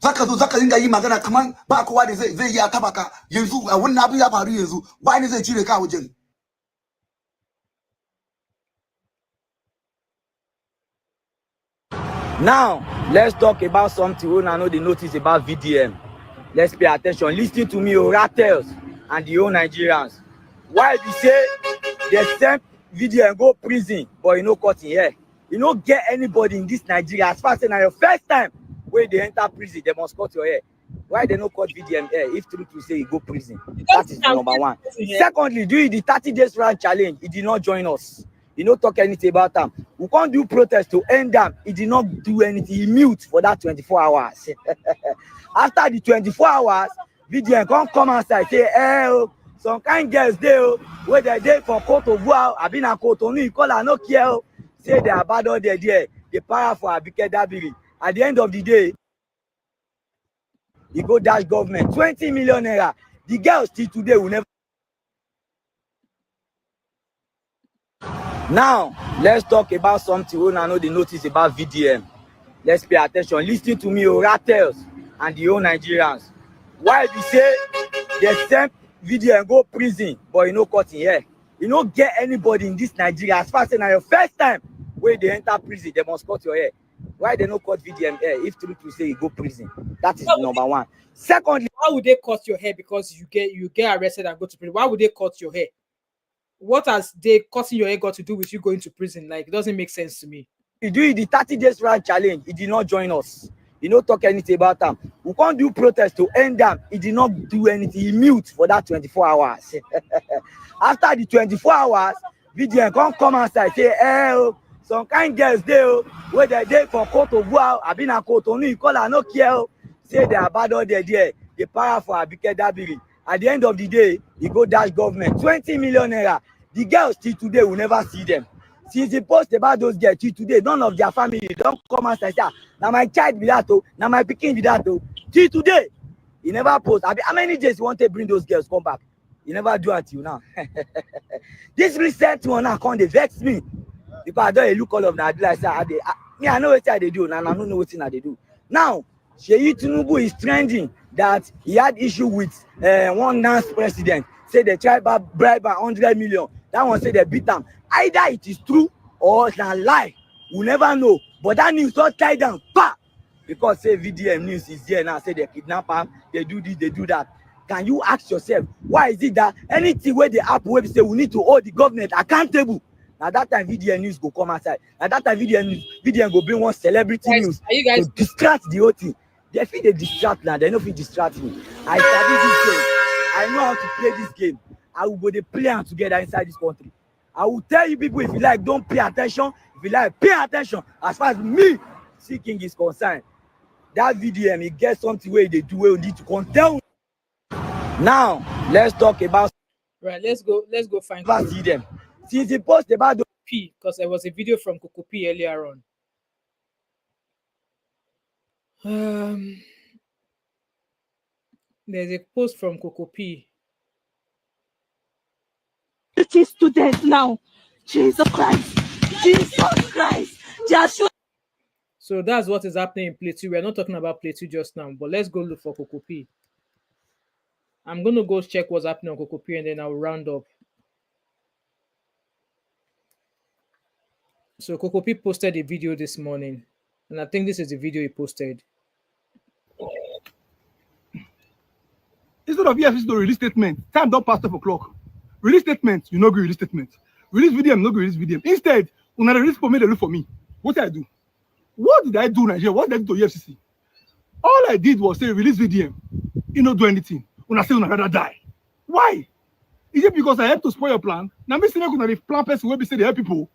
Zaka inga yi magana kaman ba kowa da zai yi tabaka yanzu wannan abin ya faru yanzu ba ne zai cire ka wajen. Now let's talk about something we know the notice about VDM. Let's pay attention. Listen to me, Ratels and the whole Nigerians. Why we say they send VDM go prison, but you know caught in here. You don't get anybody in this Nigeria as far as now your first time when they enter prison, they must cut your hair. Why they no cut VDM here? If truth to say you go prison, that is number one. Secondly, during the 30 days round challenge, he did not join us. He don't talk anything about them. We can't do protest to end them. He did not do anything. He mute for that 24 hours. After the 24 hours, VDM can't come outside say, hey, some kind girls there, where they there for Cote d'Ivoire, I've been a Cote d'Ivoire, call her no care. Say they abandon their there, they para for Abike Dabiri. At the end of the day, you go dash government 20 million naira. The girls still today will never. Now let's talk about something we know the notice about VDM. Let's pay attention. Listen to me, Ratels and the whole Nigerians. Why we say they send VDM go prison, but you know caught in here. You don't get anybody in this Nigeria as far as now your first time when they enter prison, they must cut your hair. Why they no cut VDM hair? If truth to say you go prison, that is number one. Secondly, why would they cut your hair because you get arrested and go to prison? Why would they cut your hair? What has they cutting your hair got to do with you going to prison? Like, it doesn't make sense to me. He do the 30 days round challenge. He did not join us. He don't talk anything about them. We can't do protest to end them. He did not do anything. He mute for that 24 hours. After the 24 hours, VDM can't come outside say, hey, some kind girls there, where they there for Cote d'Ivoire, I've been a Cote d'Ivoire, call her no care. Say they abandon their there, they para for Abike Dabiri. At the end of the day, he go dash government 20 million naira. The girls till today will never see them. Since he post about those girls till today, none of their family don't come and say, now my child be that, now my pikin be that. Till today, he never post. How many days you want to bring those girls come back? He never do until now. This recent one now come they vex me because I don't look all of that. Like I know what they do, and I don't know what they do. Now, Sheyi Tinubu is trending that he had issue with one dance president. Say they tried to bribe 100 million. That one say they beat them. Either it is true or it's a lie. We'll never know. But that news not tied down. Bah! Because say VDM news is here now. Say they kidnap them, they do this, they do that. Can you ask yourself, why is it that anything where the app web say we need to hold the government accountable? Now that time VDM news go come outside. Now that time VDM go bring one celebrity news to distract the whole thing. They feel they distract now. They don't feel distract me. I study this game. I know how to play this game. I will go they play them together inside this country. I will tell you people, if you like, don't pay attention. If you like, pay attention. As far as me, seeking is concerned, that VDM, he gets something where they do where we need to contend. Now, let's talk about. Right, let's go find VDM. Since he post about the P, because there was a video from Coco P earlier on. There's a post from Coco P. Students now. Jesus Christ. Jesus Christ. Joshua. So that's what is happening in Plateau. We're not talking about Plateau just now, but let's go look for Coco P. I'm going to go check what's happening on Coco P and then I'll round up. So Coco P posted a video this morning, and I think this is the video he posted. Instead of EFCC to release statement, time don't pass 12 o'clock. Release statement, you no go release statement. Release video, no go release video. Instead, when I release for me, they look for me. What did I do? What did I do, Nigeria? What did I do to EFCC? All I did was say release video. You don't do anything. When I say when I rather die. Why? Is it because I have to spoil your plan? Now me saying when I plan person will be say they help people.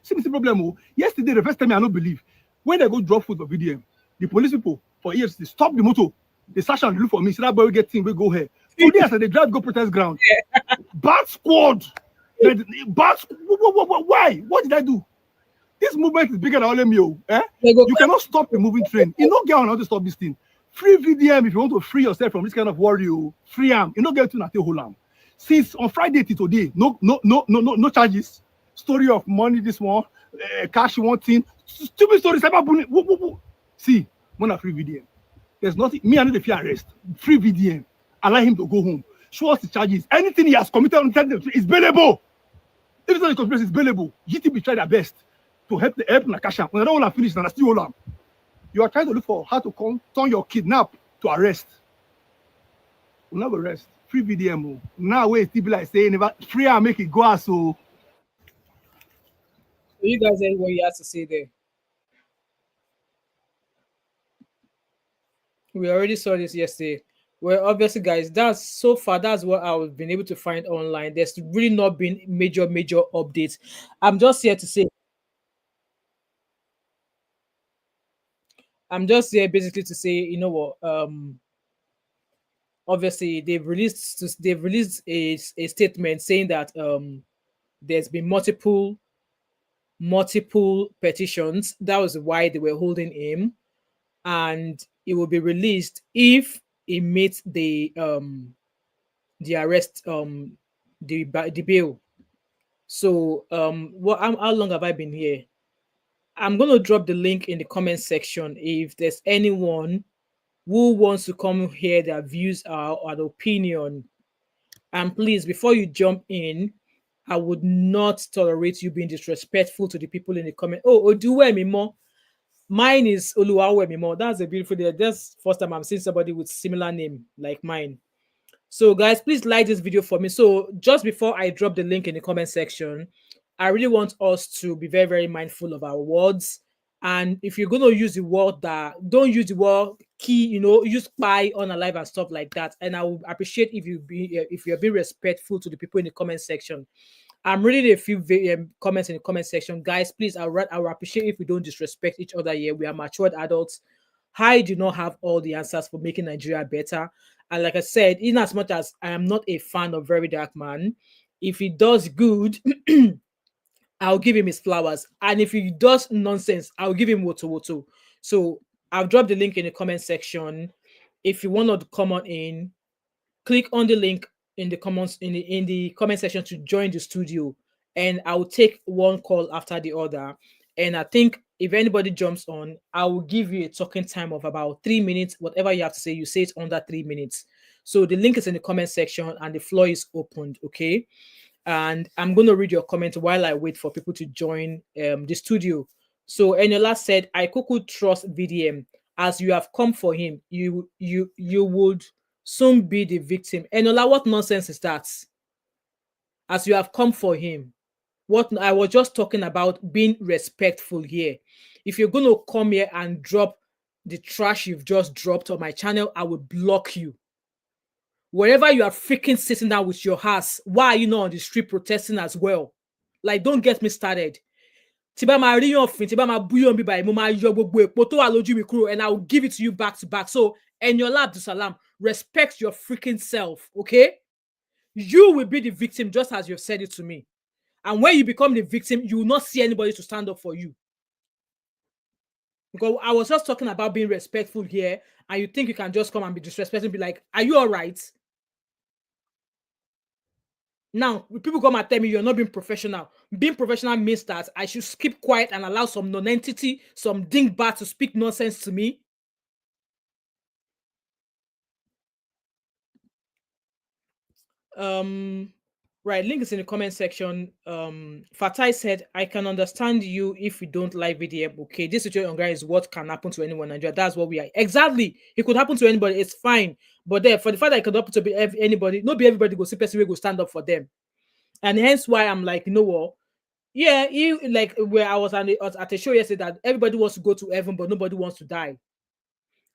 See the problem. Yesterday, the first time I don't believe. When they go drop food for VDM, the police people for EFCC stop the motor. They search and look for me. So that boy will get thing, we go here. Today, I said they drive go protest ground. Bad squad. Bad. Why? What did I do? This movement is bigger than all me. Eh? You cannot stop a moving train. You don't get on how to stop this thing. Free VDM if you want to free yourself from this kind of worry. Free am. You don't get to Nate Holam. Since on Friday to today, no charges. Story of money, this one, cash one thing. Stupid story. See, when free VDM. There's nothing. Me, I need to fear arrest. Free VDM. Allow him to go home. Show us the charges. Anything he has committed on is bailable. If it's not a conspiracy, it's bailable. GTB try their best to help Nakasha. When I don't want to finish, and I still hold on. You are trying to look for how to turn your kidnap to arrest. We'll not arrest. Free VDM. Now wait, people like saying free and make it go out. So you guys heard what you have to say there. We already saw this yesterday. Well, obviously, guys, that's what I've been able to find online. There's really not been major updates. I'm just here to say, I'm just here basically to say, you know what? Obviously, they've released a statement saying that there's been multiple petitions. That was why they were holding him, and it will be released if he meets the arrest the bail. So how long have I been here? I'm going to drop the link in the comment section if there's anyone who wants to come hear their views or the opinion. And please, before you jump in, I would not tolerate you being disrespectful to the people in the comment. Oh, do me more. Mine is Oluwawe more. That's a beautiful day. That's first time I'm seeing somebody with similar name like mine. So guys, please like this video for me. So just before I drop the link in the comment section, I really want us to be very mindful of our words. And if you're going to use the word don't use the word key, use spy, unalive and stuff like that. And I would appreciate if you're being respectful to the people in the comment section. I'm reading a few comments in the comment section. Guys, please, I would appreciate if we don't disrespect each other here. We are matured adults. I do not have all the answers for making Nigeria better. And like I said, in as much as I am not a fan of Verydarkman, if he does good, I'll give him his flowers. And if he does nonsense, I'll give him woto. So I've dropped the link in the comment section. If you want to come on in, click on the link in the comments in the comment section to join the studio, and I'll take one call after the other. And I think if anybody jumps on, I will give you a talking time of about 3 minutes. Whatever you have to say, you say it under 3 minutes. So the link is in the comment section and the floor is opened. Okay. And I'm going to read your comment while I wait for people to join the studio. So Eniola said, I could trust VDM. As you have come for him, you would soon be the victim. Eniola, what nonsense is that? As you have come for him. What I was just talking about being respectful here. If you're going to come here and drop the trash you've just dropped on my channel, I will block you. Wherever you are freaking sitting down with your ass, why are you not on the street protesting as well? Like, don't get me started. And I will give it to you back to back. So, Eniola Abdusalam, respect your freaking self, okay? You will be the victim just as you've said it to me. And when you become the victim, you will not see anybody to stand up for you. Because I was just talking about being respectful here, and you think you can just come and be disrespectful and be like, are you all right? Now, people come and tell me you're not being professional. Being professional means that I should keep quiet and allow some non-entity, some dingbat to speak nonsense to me. Right, link is in the comment section. Fatai said, I can understand you if we don't like VDM. Okay, this situation on ground is what can happen to anyone in Nigeria. That's what we are. Exactly. It could happen to anybody. It's fine. But there, for the fact that it could happen to anybody, not be everybody go see person will go stand up for them. And hence why I'm like, you know what? Yeah, like where I was at a show yesterday that everybody wants to go to heaven, but nobody wants to die.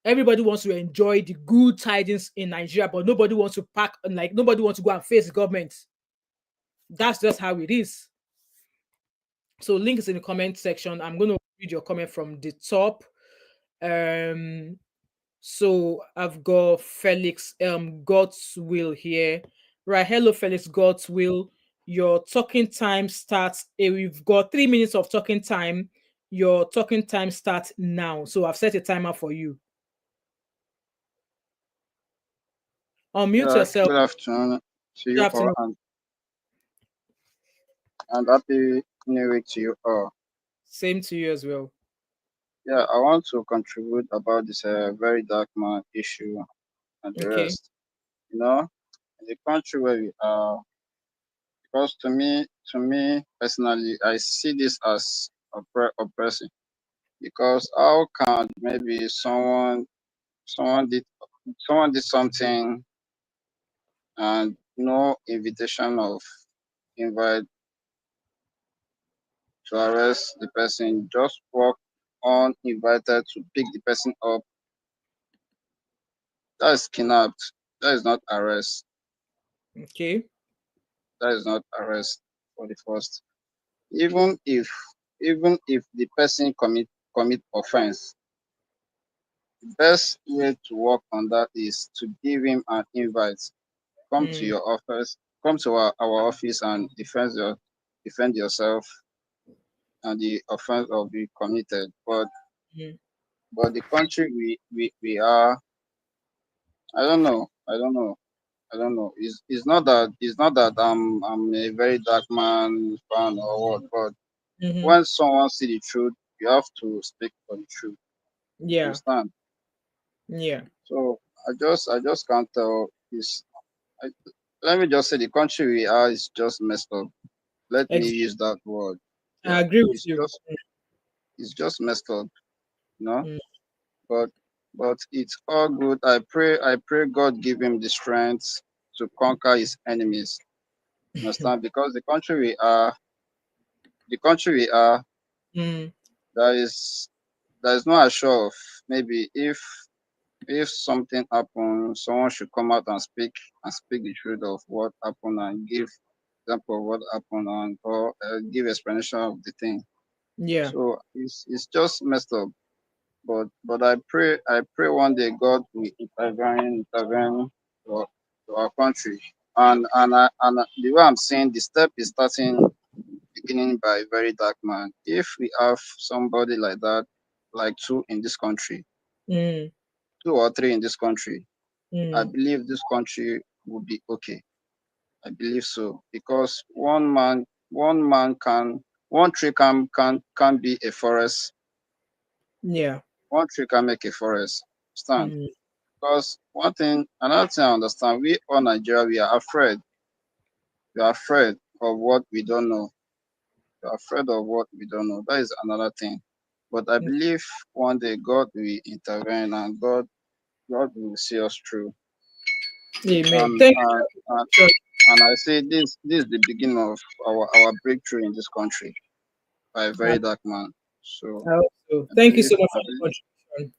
Everybody wants to enjoy the good tidings in Nigeria, but nobody wants to nobody wants to go and face the government. That's just how it is. So link is in the comment section. I'm going to read your comment from the top. So I've got Felix God's will here. Right. Hello, Felix God's will. Your talking time starts. We've got 3 minutes of talking time. Your talking time starts now. So I've set a timer for you. Unmute yourself. Good afternoon to you Good all, afternoon. and happy new week to you all. Same to you as well. Yeah, I want to contribute about this Verydarkman issue and the rest. You know, in the country where we are, because to me personally, I see this as oppressing. Because how can maybe someone did something and no invitation of invite to arrest the person, just walk uninvited to pick the person up. That is kidnapped. That is not arrest. Okay. That is not arrest for the first. Even if the person commit offense, the best way to work on that is to give him an invite. Come to your office, come to our office and defend yourself and the offense will be committed. But the country we are, I don't know. It's not that I'm a Verydarkman fan or what, but when someone see the truth, you have to speak for the truth. Yeah. Understand? Yeah. So I just can't tell. Let me just say the country we are is just messed up. Let me use that word. Yeah, I agree with you. It's just messed up, you know. But it's all good. I pray God give him the strength to conquer his enemies. Understand? Because the country we are, there is no assure of maybe if something happens, someone should come out and speak the truth of what happened and give example of what happened and or give explanation of the thing. Yeah. So it's just messed up. But I pray one day God will intervene to our country. And the way I'm saying the step is beginning by Verydarkman. If we have somebody like that, like two in this country, 2 or 3 in this country, I believe this country will be okay. I believe so because one tree can be a forest. Yeah. One tree can make a forest. Understand? Because another thing I understand, we all Nigeria, we are afraid. We are afraid of what we don't know. We are afraid of what we don't know. That is another thing. But I believe one day God will intervene and God will see us through. Amen. Thank you. And I say this is the beginning of our breakthrough in this country by Verydarkman. So thank you so much for the contribution.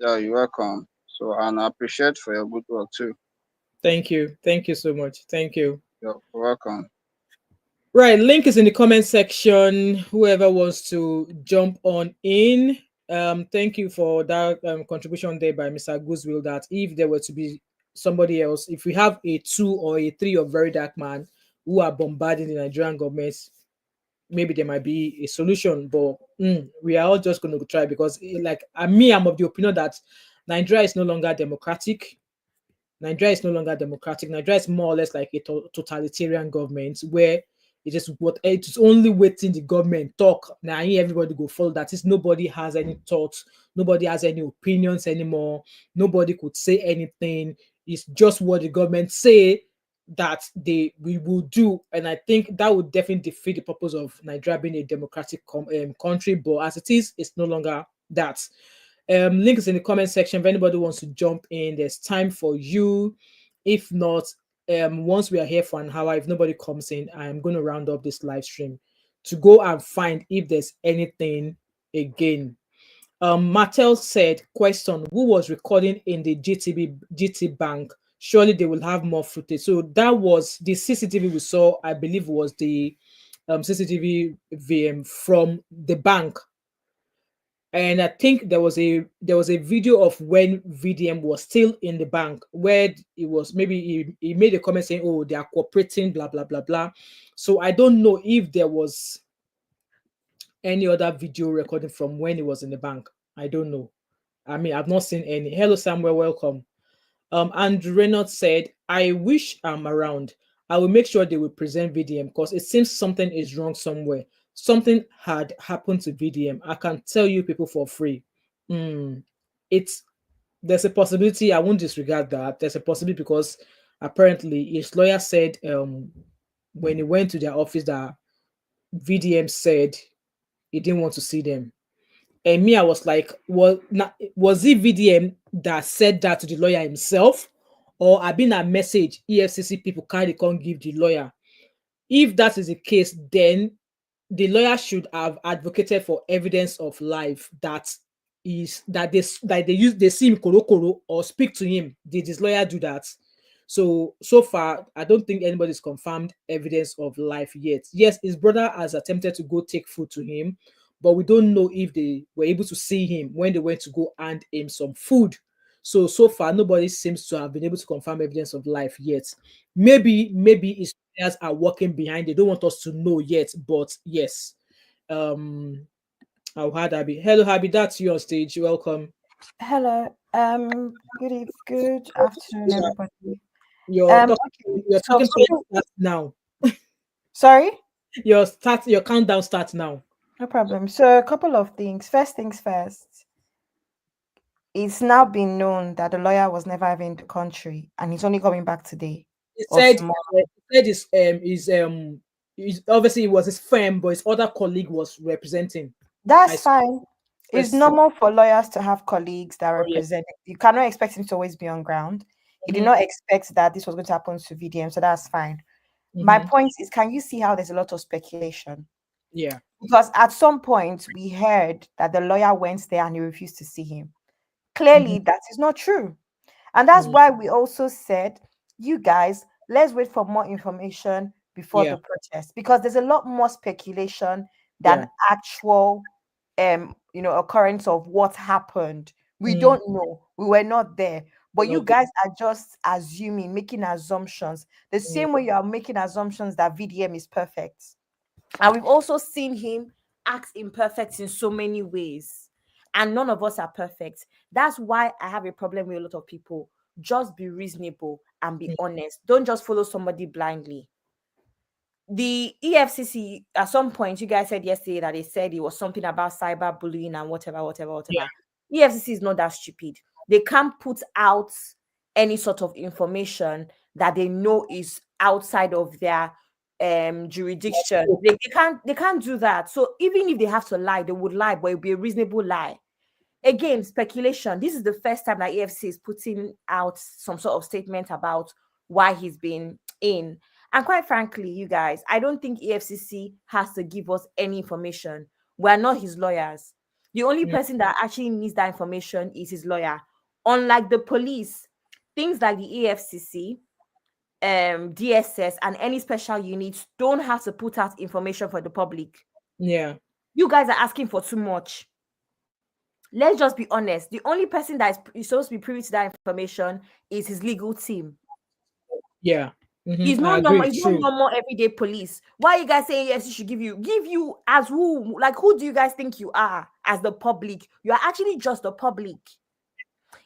Yeah, you're welcome. So and I appreciate for your good work too. Thank you. Thank you so much. Thank you. You're welcome. Right, link is in the comment section. Whoever wants to jump on in. Thank you for that contribution there by Mr. Gooswill. That if there were to be somebody else, if we have a 2 or a 3 of Verydarkman who are bombarding the Nigerian government, maybe there might be a solution. But we are all just going to try because, I'm of the opinion that Nigeria is no longer democratic. Nigeria is no longer democratic. Nigeria is more or less like a totalitarian government where it's only waiting the government talk. Now everybody go follow that. Is nobody has any thoughts, nobody has any opinions anymore. Nobody could say anything. It's just what the government say that we will do, and I think that would definitely defeat the purpose of Nigeria being a democratic country. But as it is, it's no longer that. Link is in the comment section. If anybody wants to jump in, there's time for you. If not, once we are here for an hour, if nobody comes in, I am going to round up this live stream to go and find if there's anything again. Martel said, question, who was recording in the GT Bank? Surely they will have more footage. So that was the CCTV we saw, I believe was the CCTV VM from the bank. And I think there was a video of when VDM was still in the bank, where it was maybe he made a comment saying, "Oh, they are cooperating, blah blah blah blah." So I don't know if there was any other video recording from when he was in the bank. I don't know. I mean, I've not seen any. Hello, Samuel. Welcome. Andrew Reynolds said, "I wish I'm around. I will make sure they will present VDM because it seems something is wrong somewhere. Something had happened to VDM. I can tell you people for free. It's There's a possibility. I won't disregard that. There's a possibility because apparently his lawyer said when he went to their office that VDM said he didn't want to see them. And me, I was like, was it VDM that said that to the lawyer himself, or I've been a message EFCC people can't give the lawyer? If that is the case, then the lawyer should have advocated for evidence of life that they see him koro or speak to him. Did his lawyer do that? So far, I don't think anybody's confirmed evidence of life yet. Yes, his brother has attempted to go take food to him, but we don't know if they were able to see him when they went to go hand him some food. So far, nobody seems to have been able to confirm evidence of life yet. Maybe his lawyers are working behind. They don't want us to know yet, but yes. I'll have Abby. Hello, Abby. That's you on stage. Welcome. Hello. Good afternoon, everybody. Your talking starts now. Sorry? Your countdown starts now. No problem. So a couple of things. First things first. It's now been known that the lawyer was never even in the country and he's only coming back today. He said obviously it was his firm, but his other colleague was representing. That's fine. It's normal for lawyers to have colleagues that represent. You cannot expect him to always be on ground. He did not expect that this was going to happen to VDM, so that's fine. My point is, can you see how there's a lot of speculation? Yeah. Because at some point we heard that the lawyer went there and he refused to see him. Clearly, that is not true. And that's why we also said, you guys, let's wait for more information before the protest, because there's a lot more speculation than actual occurrence of what happened. We don't know. We were not there. But you guys are just assuming, making assumptions, the same way you are making assumptions that VDM is perfect. And we've also seen him act imperfect in so many ways. And none of us are perfect. That's why I have a problem with a lot of people. Just be reasonable and be honest. Don't just follow somebody blindly. The EFCC, at some point, you guys said yesterday that they said it was something about cyberbullying and whatever. Yeah. EFCC is not that stupid. They can't put out any sort of information that they know is outside of their jurisdiction. They can't do that. So even if they have to lie, they would lie, but it would be a reasonable lie. Again, speculation. This is the first time that EFCC is putting out some sort of statement about why he's been in. And quite frankly, you guys, I don't think EFCC has to give us any information. We're not his lawyers. The only person that actually needs that information is his lawyer. Unlike the police, things like the EFCC, DSS, and any special units don't have to put out information for the public. Yeah. You guys are asking for too much. Let's just be honest. The only person that is supposed to be privy to that information is his legal team. Yeah. He's not normal. He's not normal everyday police. Why are you guys saying yes? He should give you as who? Like, who do you guys think you are as the public? You are actually just the public.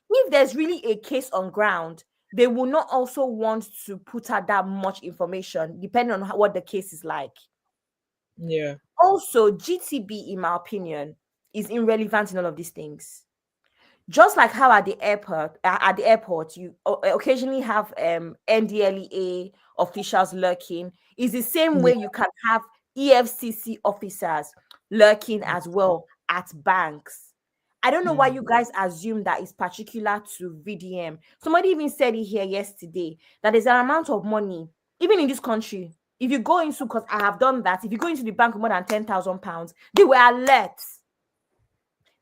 If there's really a case on ground, they will not also want to put out that much information, depending on what the case is like. Yeah. Also, GTB, in my opinion, is irrelevant in all of these things. Just like how at the airport, you occasionally have NDLEA officials lurking, is the same way you can have EFCC officers lurking as well at banks. I don't know why you guys assume that it's particular to VDM. Somebody even said it here yesterday, that there's an amount of money, even in this country, if you go into, because I have done that, if you go into the bank with more than £10,000, they were alert.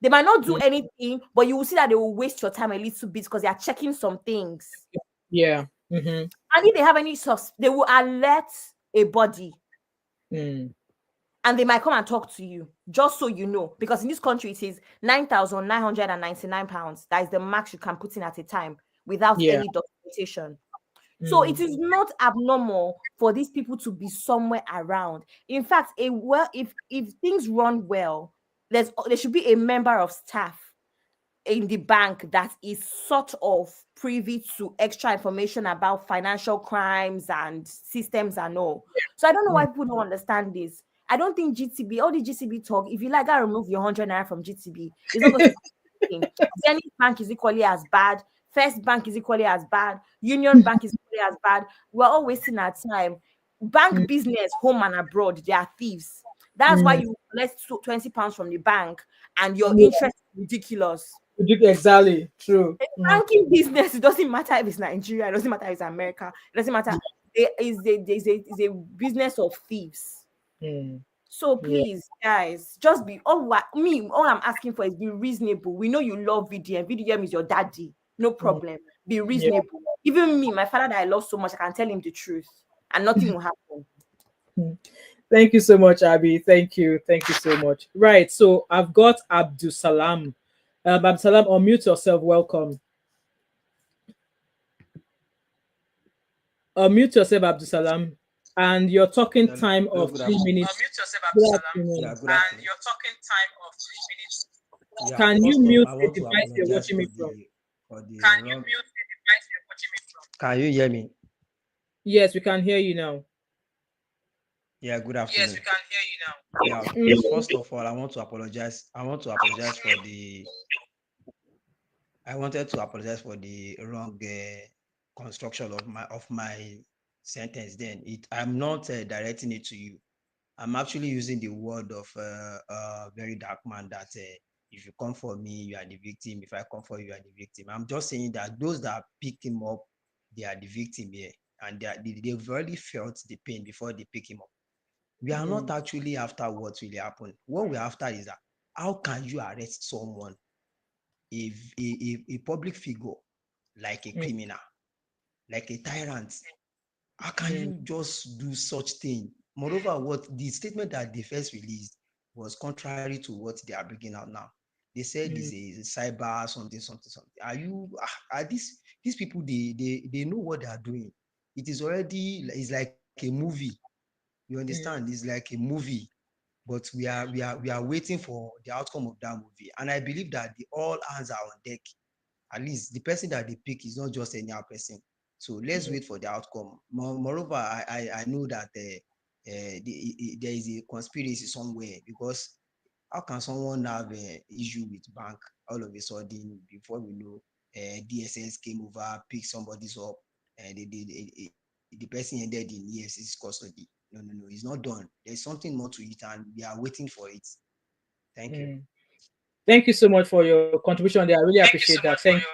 They might not do anything, but you will see that they will waste your time a little bit because they are checking some things. Yeah. And if they have any source, they will alert a body. and they might come and talk to you, just so you know, because in this country it is £9,999. That is the max you can put in at a time without any documentation. So it is not abnormal for these people to be somewhere around. In fact, if things run well, there should be a member of staff in the bank that is sort of privy to extra information about financial crimes and systems and all. So I don't know why people don't understand this. I don't think GTB, all the GTB talk, if you like, I remove your 100 naira from GTB. It's not going to happen. Zenith Bank is equally as bad. First Bank is equally as bad. Union Bank is equally as bad. We're all wasting our time. Bank business, home and abroad, they are thieves. That's why you collect £20 from the bank and your interest is ridiculous. Exactly. True. Banking business, it doesn't matter if it's Nigeria, it doesn't matter if it's America, it doesn't matter. It's a business of thieves. So please, guys, just be all I'm asking for is be reasonable. We know you love VDM. VDM is your daddy. No problem. Be reasonable. Even me, my father that I love so much, I can tell him the truth and nothing will happen. Thank you so much, Abby. Thank you so much. Right, so I've got Abdul Salam. Abdul Salam, unmute yourself. Welcome. Unmute yourself, Abdul Salam. And your talking time of 3 minutes. Unmute yourself, Abdul Salam. And your talking time of 3 minutes. Can you mute the device you're watching me from? Can you mute the device you're watching me from? Can you hear me? Yes, we can hear you now. Yeah, good afternoon. Yes, we can hear you now. Yeah, first of all, I want to apologize for the. I wanted to apologize for the wrong construction of my sentence. Then I'm not directing it to you. I'm actually using the word of Verydarkman that if you come for me, you are the victim. If I come for you, you are the victim. I'm just saying that those that pick him up, they are the victim here, and they've already felt the pain before they pick him up. We are not actually after what really happened. What we're after is that how can you arrest someone, a public figure, like a criminal, like a tyrant? How can you just do such thing? Moreover, what the statement that they first released was contrary to what they are bringing out now. They said it's a cyber something. Are these people, they know what they are doing. It's like a movie. You understand? It's like a movie, but we are waiting for the outcome of that movie. And I believe that all hands are on deck. At least the person that they pick is not just any other person. So let's wait for the outcome. Moreover, I know that there is a conspiracy somewhere, because how can someone have an issue with bank all of a sudden, before we know, DSS came over, picked somebody's up, and the person ended in EFCC's custody. No, it's not done. There's something more to it, and we are waiting for it. Thank you. Thank you so much for your contribution there. I really appreciate that. Thank you.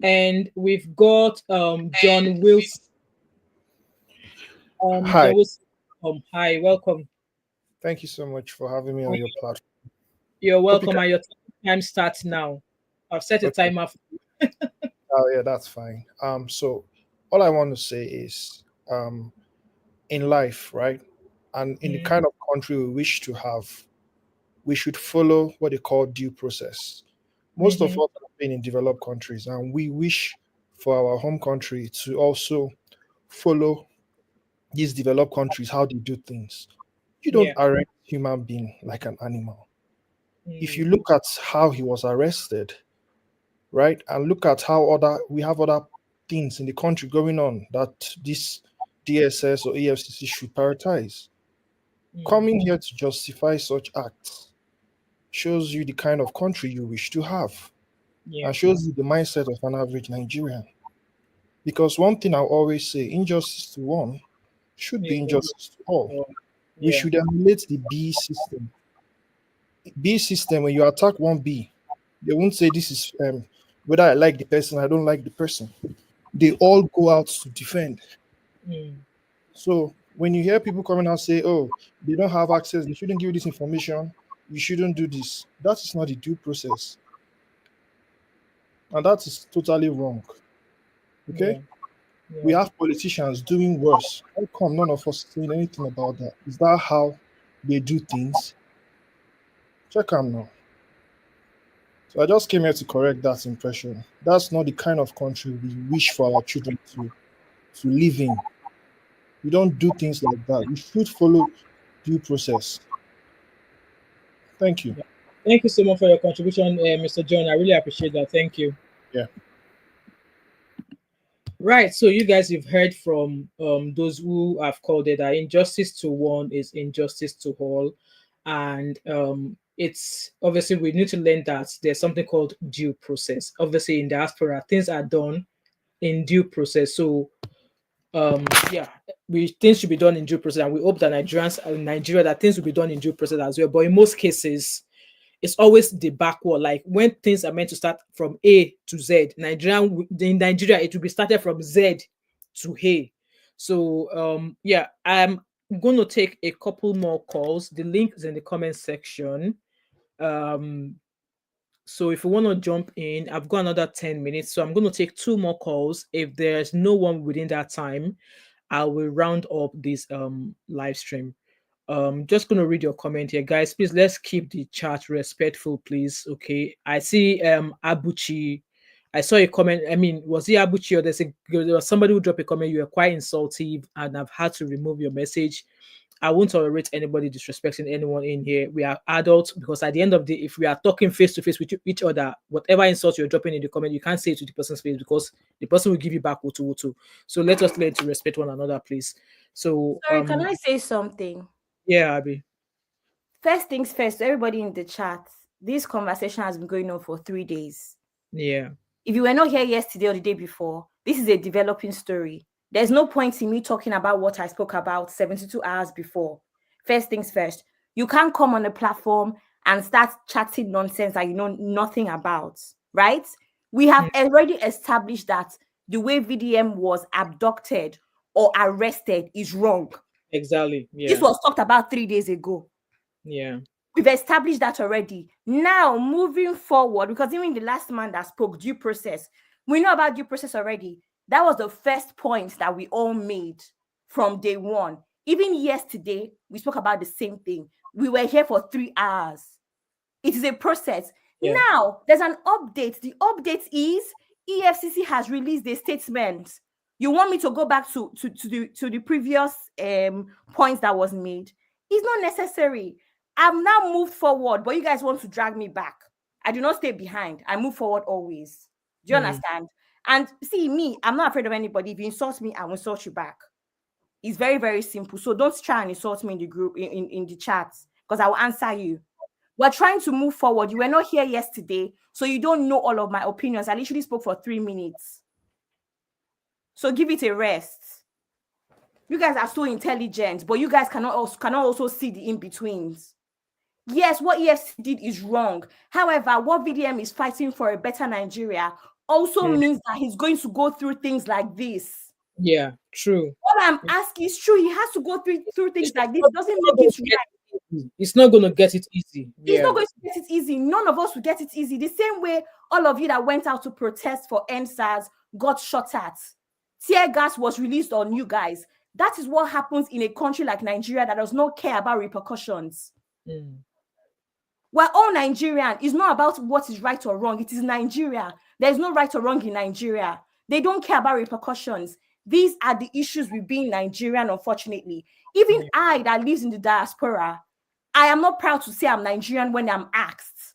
And we've got John Wilson. Hi. John Wilson. Hi, welcome. Thank you so much for having me on your platform. You're welcome, and your time starts now. I've set a timer for you. Oh yeah, that's fine. So all I want to say is, in life, right, and in the kind of country we wish to have, we should follow what they call due process. Most of us have been in developed countries, and we wish for our home country to also follow these developed countries, how they do things. You don't arrest human being like an animal. If you look at how he was arrested, right, and look at how we have other things in the country going on that this DSS or EFCC should prioritize. Coming here to justify such acts shows you the kind of country you wish to have, and shows you the mindset of an average Nigerian. Because one thing I always say, injustice to one should be injustice to all. We should emulate the B system. B system, when you attack one B, they won't say this is whether I like the person, I don't like the person. They all go out to defend. So when you hear people coming out say, oh, they don't have access, they shouldn't give you this information, you shouldn't do this, that is not the due process. And that is totally wrong. Okay? We have politicians doing worse. How come none of us saying anything about that? Is that how they do things? Check them now. So I just came here to correct that impression. That's not the kind of country we wish for our children to live in. We don't do things like that. We should follow due process. Thank you. Thank you so much for your contribution, Mr. John. I really appreciate that. Thank you. Yeah. Right. So you guys, you've heard from those who have called it that injustice to one is injustice to all. And it's obviously we need to learn that there's something called due process. Obviously in diaspora, things are done in due process. So yeah, things should be done in due process, and we hope that Nigerians in Nigeria that things will be done in due process as well. But in most cases, it's always the backward. Like when things are meant to start from A to Z, in Nigeria, it will be started from Z to A. So yeah, I'm going to take a couple more calls. The link is in the comment section. So if you want to jump in, I've got another 10 minutes. So I'm going to take 2 more calls. If there's no one within that time, I will round up this live stream. Just going to read your comment here, guys. Please, let's keep the chat respectful, please. Okay. I see Abuchi. I saw a comment. I mean, was it Abuchi or there was somebody who dropped a comment? You were quite insultive and I've had to remove your message. I won't tolerate anybody disrespecting anyone in here. We are adults, because at the end of the day, if we are talking face to face with each other, whatever insult you're dropping in the comment, you can't say it to the person's face because the person will give you back woto. So let us learn to respect one another, please. So sorry, can I say something? Yeah, Abby. First things first, everybody in the chat, this conversation has been going on for 3 days. Yeah. If you were not here yesterday or the day before, this is a developing story. There's no point in me talking about what I spoke about 72 hours before. First things first, you can't come on a platform and start chatting nonsense that you know nothing about, right? We have already established that the way VDM was abducted or arrested is wrong. Exactly. Yeah. This was talked about 3 days ago. Yeah. We've established that already. Now, moving forward, because even the last man that spoke, due process, we know about due process already. That was the first point that we all made from day one. Even yesterday, we spoke about the same thing. We were here for 3 hours. It is a process. Yeah. Now, there's an update. The update is EFCC has released a statement. You want me to go back to the previous points that was made? It's not necessary. I've now moved forward, but you guys want to drag me back. I do not stay behind. I move forward always. Do you understand? And see, me, I'm not afraid of anybody. If you insult me, I will insult you back. It's very, very simple. So don't try and insult me in the group, in the chat, because I will answer you. We're trying to move forward. You were not here yesterday, so you don't know all of my opinions. I literally spoke for 3 minutes. So give it a rest. You guys are so intelligent, but you guys cannot also see the in-betweens. Yes, what EFC did is wrong. However, what VDM is fighting for a better Nigeria also means that he's going to go through things like this. Yeah, true. What I'm asking is true. He has to go through things like this. It doesn't make it right. It's not going to get it easy. He's not going to get it easy. None of us will get it easy. The same way all of you that went out to protest for NSAS got shot at. Tear gas was released on you guys. That is what happens in a country like Nigeria that does not care about repercussions. We're all Nigerian. It's not about what is right or wrong. It is Nigeria. There is no right or wrong in Nigeria. They don't care about repercussions. These are the issues with being Nigerian, unfortunately. Even I that lives in the diaspora, I am not proud to say I'm Nigerian when I'm asked.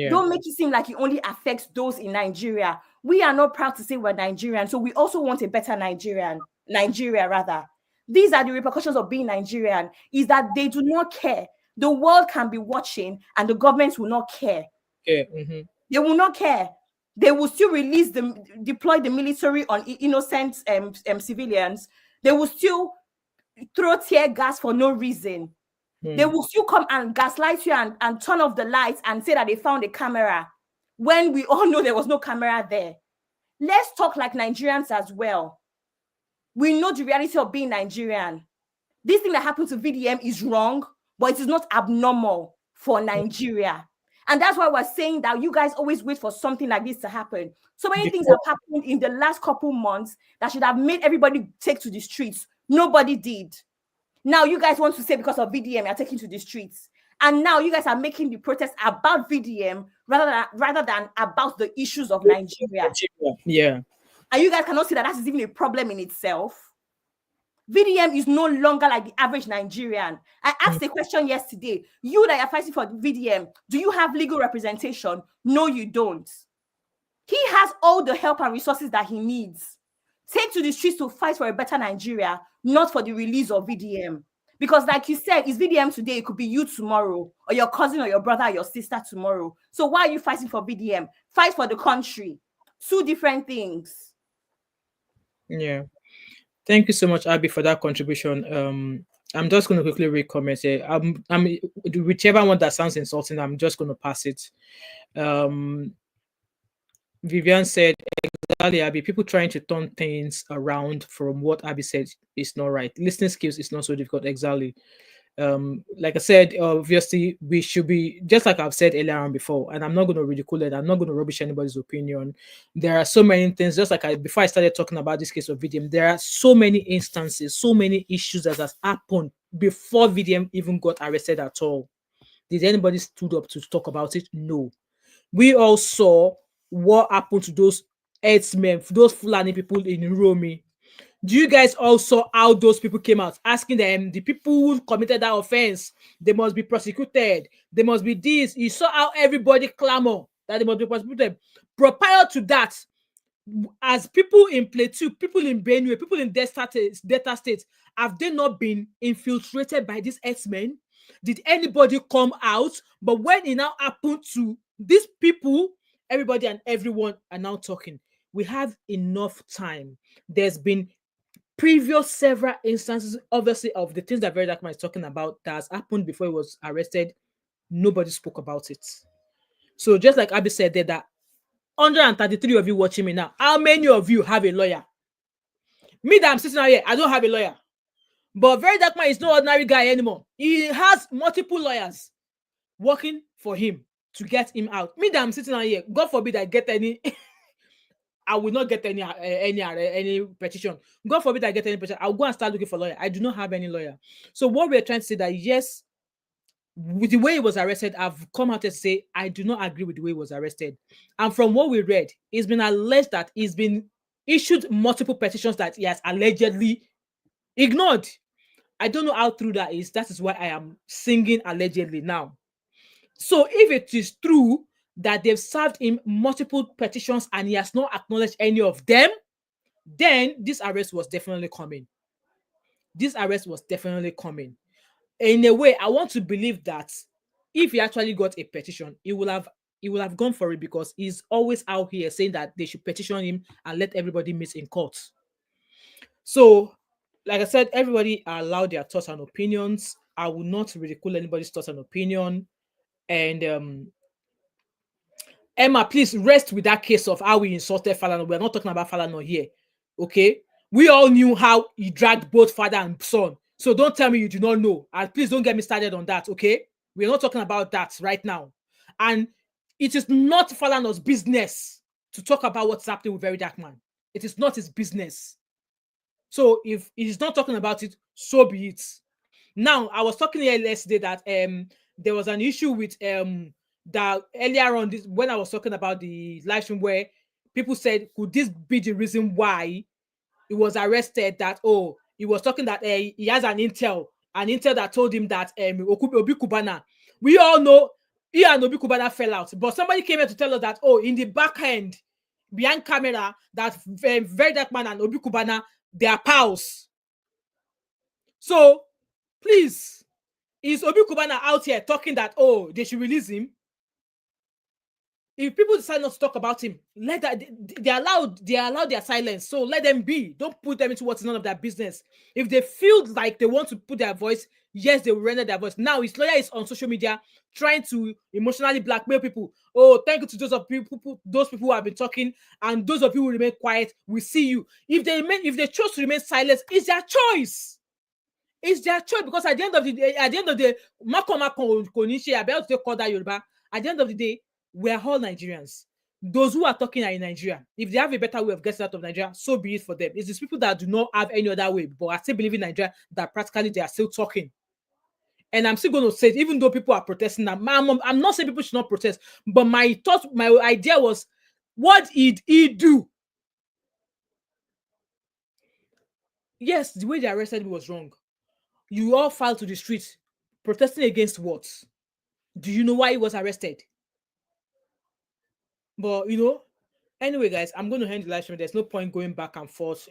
Don't make it seem like it only affects those in Nigeria. We are not proud to say we're Nigerian, so we also want a better Nigeria. These are the repercussions of being Nigerian, is that they do not care. The world can be watching and the government will not care. They will not care. They will still deploy the military on innocent civilians. They will still throw tear gas for no reason. They will still come and gaslight you and turn off the lights and say that they found a camera when we all know there was no camera there. Let's talk like Nigerians as well. We know the reality of being Nigerian. This thing that happened to VDM is wrong, but it is not abnormal for Nigeria. And that's why we're saying that you guys always wait for something like this to happen. So many things have happened in the last couple months that should have made everybody take to the streets. Nobody did. Now you guys want to say because of VDM, you're taking to the streets. And now you guys are making the protest about VDM rather than about the issues of Nigeria. Yeah. And you guys cannot see that is even a problem in itself. VDM is no longer like the average Nigerian. I asked a question yesterday. You that are fighting for VDM, do you have legal representation? No, you don't. He has all the help and resources that he needs. Take to the streets to fight for a better Nigeria, not for the release of VDM. Because like you said, it's VDM today, it could be you tomorrow, or your cousin or your brother or your sister tomorrow. So why are you fighting for VDM? Fight for the country. Two different things. Yeah. Thank you so much, Abby, for that contribution. I'm just going to quickly read comments here. I'm whichever one that sounds insulting, I'm just going to pass it. Vivian said, exactly, Abby, people trying to turn things around from what Abby said is not right. Listening skills is not so difficult. Exactly. Like I said, obviously we should be, just like I've said earlier on before, and I'm not going to ridicule it, I'm not going to rubbish anybody's opinion. There are so many things, just like before I started talking about this case of VDM, there are so many instances, so many issues that has happened before VDM even got arrested at all. Did anybody stood up to talk about it? No. We all saw what happened to those herdsmen, those Fulani people in Uromi. Do you guys also how those people came out asking them, the people who committed that offense, they must be prosecuted, they must be this? You saw how everybody clamor that they must be prosecuted. Prior to that, as people in Plateau, people in Benue, people in Delta State, have they not been infiltrated by these herdsmen? Did anybody come out? But when it now happened to these people, everybody and everyone are now talking. We have enough time. There's been previous several instances, obviously, of the things that Verydarkman is talking about that has happened before he was arrested. Nobody spoke about it. So just like Abby said there, that 133 of you watching me now, how many of you have a lawyer? Me that I'm sitting out here, I don't have a lawyer. But Verydarkman is no ordinary guy anymore. He has multiple lawyers working for him to get him out. Me that I'm sitting out here, God forbid I get any... I will not get any petition. God forbid I get any petition. I'll go and start looking for a lawyer. I do not have any lawyer. So what we're trying to say that, yes, with the way he was arrested, I've come out to say I do not agree with the way he was arrested. And from what we read, it's been alleged that he's been issued multiple petitions that he has allegedly ignored. I don't know how true that is. That is why I am singing allegedly now. So if it is true that they've served him multiple petitions and he has not acknowledged any of them, then this arrest was definitely coming. This arrest was definitely coming. In a way, I want to believe that if he actually got a petition, he will have gone for it, because he's always out here saying that they should petition him and let everybody meet in court. So, like I said, everybody are allowed their thoughts and opinions. I will not ridicule anybody's thoughts and opinion. And Emma, please rest with that case of how we insulted Falana. We're not talking about Falana here, okay? We all knew how he dragged both father and son. So don't tell me you do not know. And please don't get me started on that, okay? We're not talking about that right now. And it is not Falana's business to talk about what's happening with Verydarkman. It is not his business. So if he's not talking about it, so be it. Now, I was talking here yesterday that there was an issue with that earlier on this, when I was talking about the live stream, where people said, could this be the reason why he was arrested? That he was talking that he has an intel that told him that Obi Kubana. We all know he and Obi Kubana fell out, but somebody came here to tell us that in the back end, behind camera, that Verydarkman and Obi Kubana, they are pals. So please, is Obi Kubana out here talking that they should release him? If people decide not to talk about him, let that they allow their silence. So let them be. Don't put them into what's none of their business. If they feel like they want to put their voice, yes, they will render their voice. Now his lawyer is on social media trying to emotionally blackmail people. Thank you to those people who have been talking, and those of you who remain quiet, we see you. If they chose to remain silent, it's their choice. It's their choice, because at the end of the day, Mako Konishe, I be able to call that Yoruba. At the end of the day, we are all Nigerians. Those who are talking are in Nigeria. If they have a better way of getting out of Nigeria, so be it for them. It's these people that do not have any other way, but I still believe in Nigeria that practically they are still talking. And I'm still going to say it, even though people are protesting now. I'm not saying people should not protest, but my idea was, what did he do? Yes, the way they arrested me was wrong. You all filed to the streets, protesting against what? Do you know why he was arrested? But, anyway, guys, I'm going to end the live stream. There's no point going back and forth,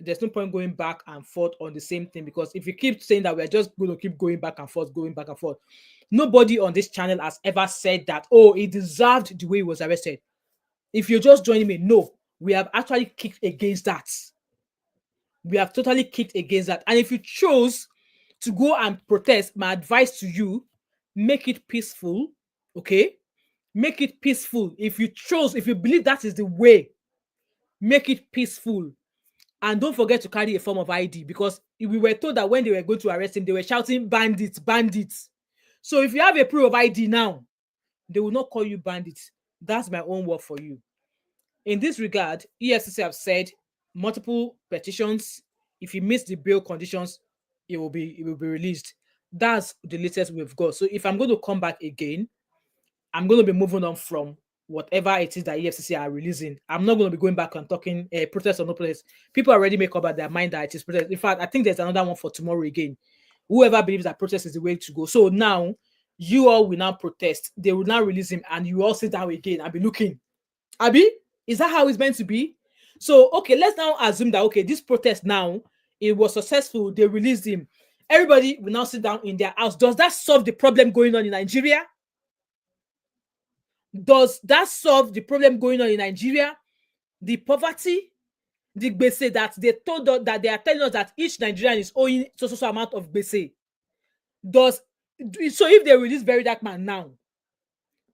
There's no point going back and forth on the same thing, because if you keep saying that, we're just going to keep going back and forth. Nobody on this channel has ever said that, oh, he deserved the way he was arrested. If you're just joining me, no, we have actually kicked against that. We have totally kicked against that. And if you chose to go and protest, my advice to you, make it peaceful, okay? Make it peaceful. If you believe that is the way, make it peaceful. And don't forget to carry a form of ID, because we were told that when they were going to arrest him, they were shouting bandits, bandits. So if you have a proof of ID now, they will not call you bandits. That's my own word for you. In this regard, EFCC have said multiple petitions. If you miss the bail conditions, it will be released. That's the latest we've got. So if I'm going to come back again, I'm going to be moving on from whatever it is that EFCC are releasing. I'm not going to be going back and talking protest or no protest. People already make up their mind that it is protest. In fact, I think there's another one for tomorrow again. Whoever believes that protest is the way to go. So now, you all will now protest. They will now release him, and you all sit down again and be looking. Abi, is that how it's meant to be? So, okay, let's now assume that, okay, this protest now, it was successful. They released him. Everybody will now sit down in their house. Does that solve the problem going on in Nigeria? Does that solve the problem going on in Nigeria? The poverty, the gbese that they told us, that they are telling us that each Nigerian is owing so amount of gbese. So if they release Verydarkman now,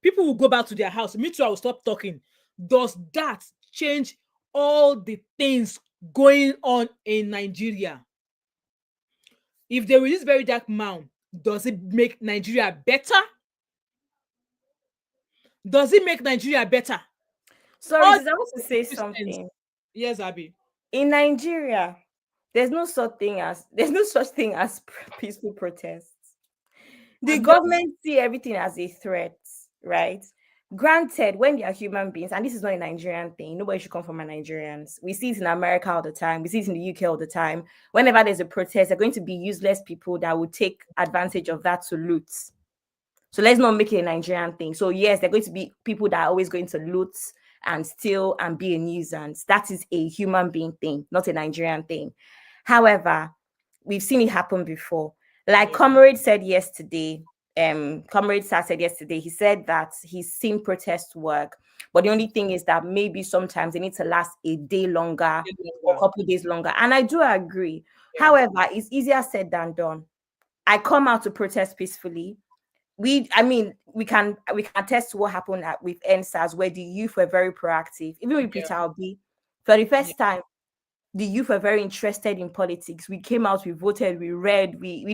people will go back to their house. Me too, I will stop talking. Does that change all the things going on in Nigeria? If they release Verydarkman, does it make Nigeria better? Does it make Nigeria better? Sorry, I want to say something. Yes, Abby. In Nigeria, there's no such thing as peaceful protests. The government see everything as a threat, right? Granted, when they are human beings, and this is not a Nigerian thing, nobody should come from a Nigerians. We see it in America all the time. We see it in the UK all the time. Whenever there's a protest, they're going to be useless people that will take advantage of that to loot. So let's not make it a Nigerian thing. So yes, they're going to be people that are always going to loot and steal and be a nuisance. That is a human being thing, not a Nigerian thing. However, we've seen it happen before. Like Comrade said yesterday, Comrade Sir said yesterday, he said that he's seen protests work, but the only thing is that maybe sometimes they need to last a day longer or a couple of days longer. And I do agree. Yeah. However, it's easier said than done. I come out to protest peacefully. We can attest to what happened with NSAS, where the youth were very proactive. Even with Peter Obi, for the first time, the youth were very interested in politics. We came out, we voted, we read, we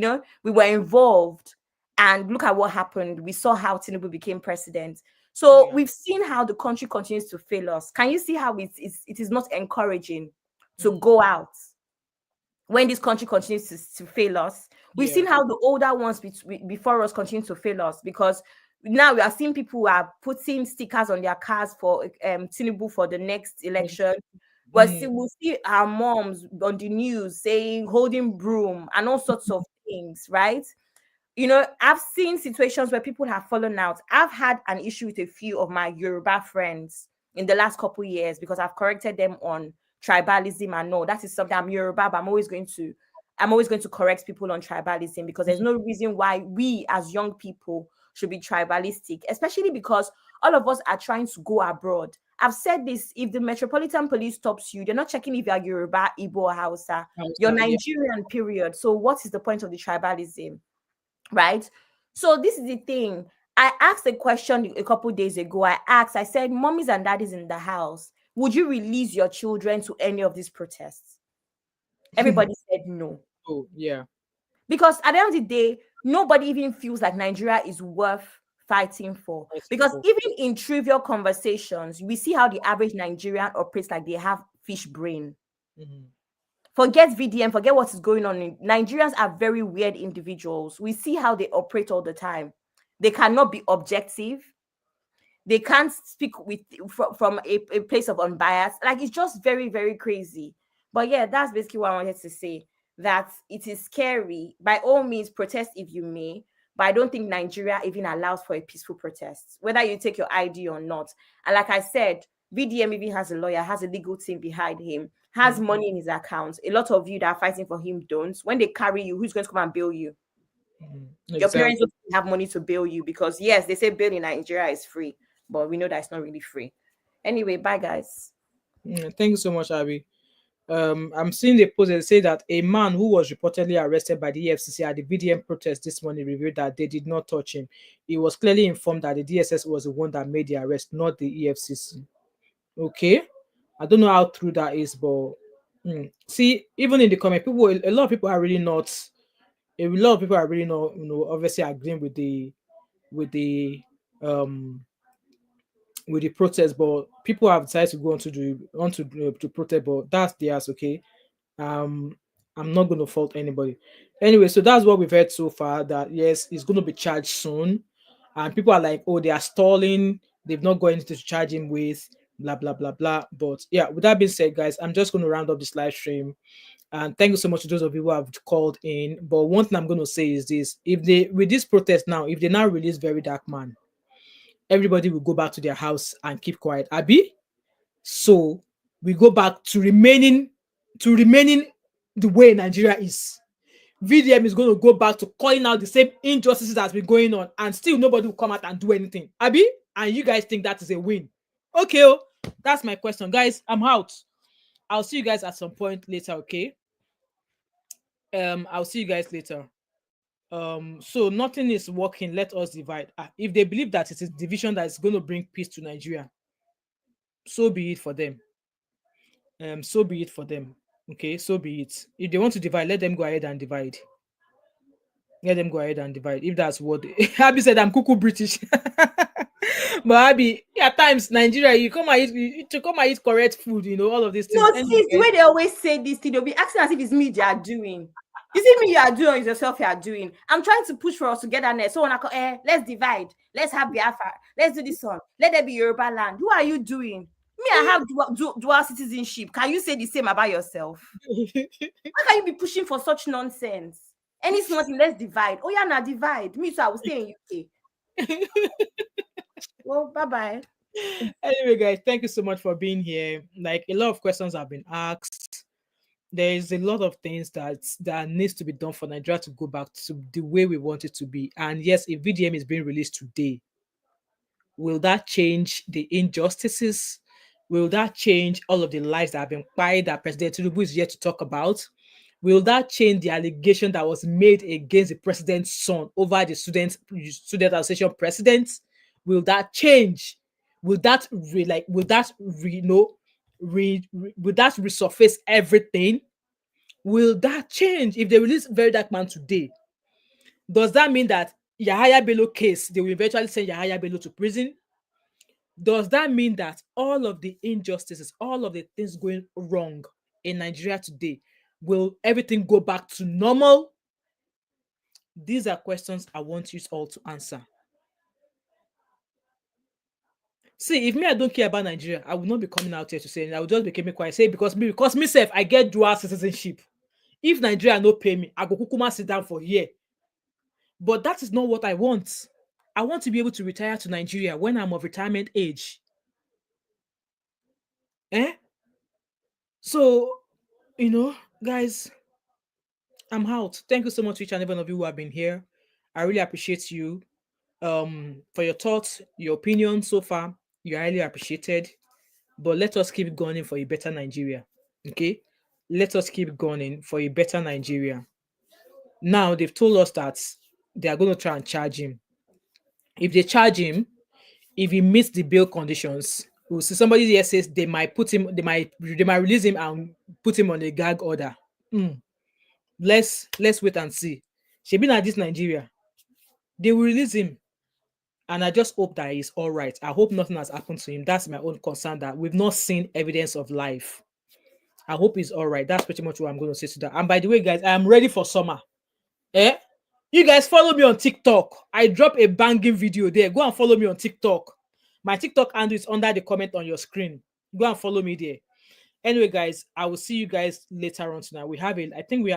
were involved. And look at what happened. We saw how Tinubu became president. So we've seen how the country continues to fail us. Can you see how it is not encouraging to go out when this country continues to fail us? We've seen how the older ones before us continue to fail us, because now we are seeing people who are putting stickers on their cars for Tinubu for the next election. But we'll see our moms on the news saying holding broom and all sorts of things, right? I've seen situations where people have fallen out. I've had an issue with a few of my Yoruba friends in the last couple of years because I've corrected them on tribalism and no, that is something. I'm Yoruba, but I'm always going to correct people on tribalism, because there's no reason why we as young people should be tribalistic, especially because all of us are trying to go abroad. I've said this: if the Metropolitan Police stops you, they're not checking if you're Yoruba, Igbo, or Hausa. You're Nigerian, period. So what is the point of the tribalism, right? So this is the thing. I asked a question a couple days ago. I said, mommies and daddies in the house, would you release your children to any of these protests? Everybody said no. Oh, yeah. Because at the end of the day, nobody even feels like Nigeria is worth fighting for. Because even in trivial conversations, we see how the average Nigerian operates like they have fish brain. Forget VDM, forget what is going on. Nigerians are very weird individuals. We see how they operate all the time. They cannot be objective. They can't speak from a place of unbiased. Like, it's just very, very crazy. But yeah, that's basically what I wanted to say. That it is scary. By all means, protest if you may. But I don't think Nigeria even allows for a peaceful protest, whether you take your ID or not. And like I said, VDM even has a lawyer, has a legal team behind him, has money in his accounts. A lot of you that are fighting for him don't. When they carry you, who's going to come and bail you? Your parents don't have money to bail you, because yes, they say bail in Nigeria is free, but we know that it's not really free. Anyway, bye guys. Thank you so much, Abby. I'm seeing the post that say that a man who was reportedly arrested by the EFCC at the VDM protest this morning revealed that they did not touch him. He was clearly informed that the DSS was the one that made the arrest, not the EFCC. Okay, I don't know how true that is, but see, even in the comment, a lot of people are really not, obviously agreeing with the protest, but people have decided to go to protest, but that's theirs. Okay, I'm not going to fault anybody. Anyway, so that's what we've heard so far. That yes, it's going to be charged soon, and people are like, oh, they are stalling. They've not got anything to charge him with. Blah blah blah blah. But yeah, with that being said, guys, I'm just going to round up this live stream. And thank you so much to those of you who have called in. But one thing I'm going to say is this: with this protest now, if they now release Verydarkman, everybody will go back to their house and keep quiet. Abi, so we go back to remaining the way Nigeria is. VDM is going to go back to calling out the same injustices that's been going on, and still nobody will come out and do anything. Abi, and you guys think that is a win? Okay, that's my question, guys. I'm out. I'll see you guys at some point later. Okay. I'll see you guys later. So nothing is working. Let us divide. If they believe that it is division that is going to bring peace to Nigeria, so be it for them. So be it for them. Okay, so be it. If they want to divide, let them go ahead and divide. Let them go ahead and divide. If that's what Abby said, I'm cuckoo British. But Abby, at times Nigeria, you come and eat correct food, all of these things. No, see, the way they always say this thing, they'll be asking as if it's me they are doing. Is it me you are doing or is yourself you are doing? I'm trying to push for us togetherness. So when I call, let's divide, let's have Biafra, let's do this one, let there be Yoruba land. Who are you doing? Me, I have dual citizenship. Can you say the same about yourself? Why can you be pushing for such nonsense? Any small thing, let's divide. Oh yeah, now divide. Me too, I will stay in UK. Well, bye-bye. Anyway, guys, thank you so much for being here. Like, a lot of questions have been asked. There is a lot of things that needs to be done for Nigeria to go back to the way we want it to be. And yes, if VDM is being released today, will that change the injustices? Will that change all of the lies that have been quiet that President Tinubu is yet to talk about? Will that change the allegation that was made against the president's son over the student association president? Will that change? Will that resurface everything? Will that change if they release Verydarkman today? Does that mean that Yahaya Bello case, they will eventually send Yahaya Bello to prison? Does that mean that all of the injustices, all of the things going wrong in Nigeria today, will everything go back to normal? These are questions I want you all to answer. See, if me, I don't care about Nigeria, I will not be coming out here to say it. I will just be keeping quiet. Say because myself, I get dual citizenship. If Nigeria no pay me, I go kukuma sit down for here. But that is not what I want. I want to be able to retire to Nigeria when I'm of retirement age. So, guys, I'm out. Thank you so much to each and every one of you who have been here. I really appreciate you for your thoughts, your opinions so far. You're highly appreciated. But let us keep going for a better Nigeria. Okay? Let us keep going for a better Nigeria. Now, they've told us that they are going to try and charge him. If they charge him, if he meets the bail conditions, we'll see somebody here says they might release him and put him on a gag order. Let's wait and see. Shebi na this Nigeria. They will release him. And I just hope that he's all right. I hope nothing has happened to him. That's my own concern, that we've not seen evidence of life. I hope he's all right. That's pretty much what I'm going to say to that. And by the way, guys, I am ready for summer. You guys follow me on TikTok. I drop a banging video there. Go and follow me on TikTok. My TikTok handle is under the comment on your screen. Go and follow me there. Anyway, guys, I will see you guys later on tonight. I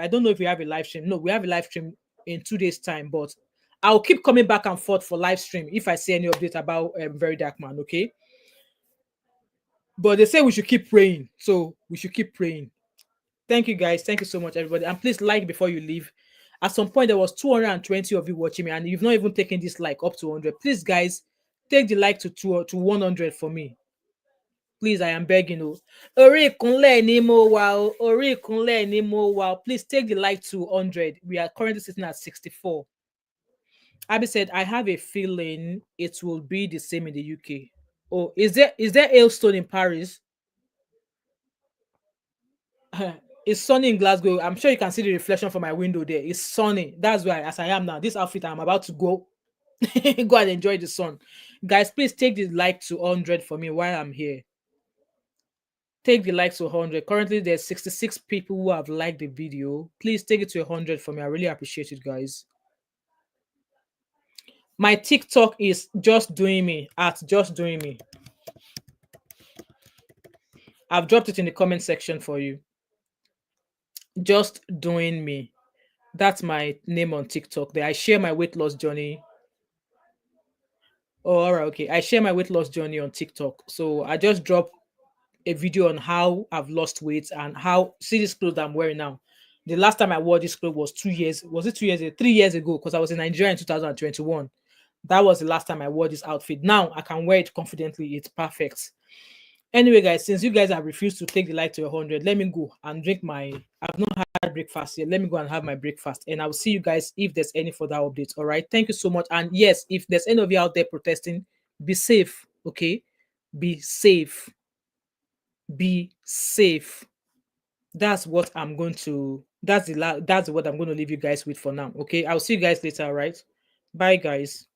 don't know if we have a live stream. No, we have a live stream in 2 days' time, but I'll keep coming back and forth for live stream if I see any update about Verydarkman, okay? But they say we should keep praying, so we should keep praying. Thank you, guys. Thank you so much, everybody. And please like before you leave. At some point, there was 220 of you watching me, and you've not even taken this like up to 100. Please, guys, take the like to 100 for me. Please, I am begging you. Please take the like to 100. We are currently sitting at 64. Abby said, I have a feeling it will be the same in the UK. Oh, is there hailstone in Paris? It's sunny in Glasgow. I'm sure you can see the reflection from my window there. It's sunny. That's why, as I am now, this outfit, I'm about to go go and enjoy the sun. Guys, please take the like to 100 for me while I'm here. Take the likes to 100. Currently, there's 66 people who have liked the video. Please take it to 100 for me. I really appreciate it, guys. My TikTok is just doing me at just doing me. I've dropped it in the comment section for you. Just doing me. That's my name on TikTok. There, I share my weight loss journey. Oh, all right, okay. I share my weight loss journey on TikTok. So I just dropped a video on how I've lost weight and how, see this clothes that I'm wearing now. The last time I wore this clothes was 2 years. Was it 2 years? 3 years ago, because I was in Nigeria in 2021. That was the last time I wore this outfit. Now I can wear it confidently. It's perfect. Anyway, guys, since you guys have refused to take the like to 100, let me go and drink I've not had breakfast yet. Let me go and have my breakfast, and I'll see you guys if there's any further updates. All right. Thank you so much. And yes, if there's any of you out there protesting, be safe. Okay. Be safe. Be safe. That's what I'm going to, that's what I'm going to leave you guys with for now. Okay. I'll see you guys later. All right. Bye, guys.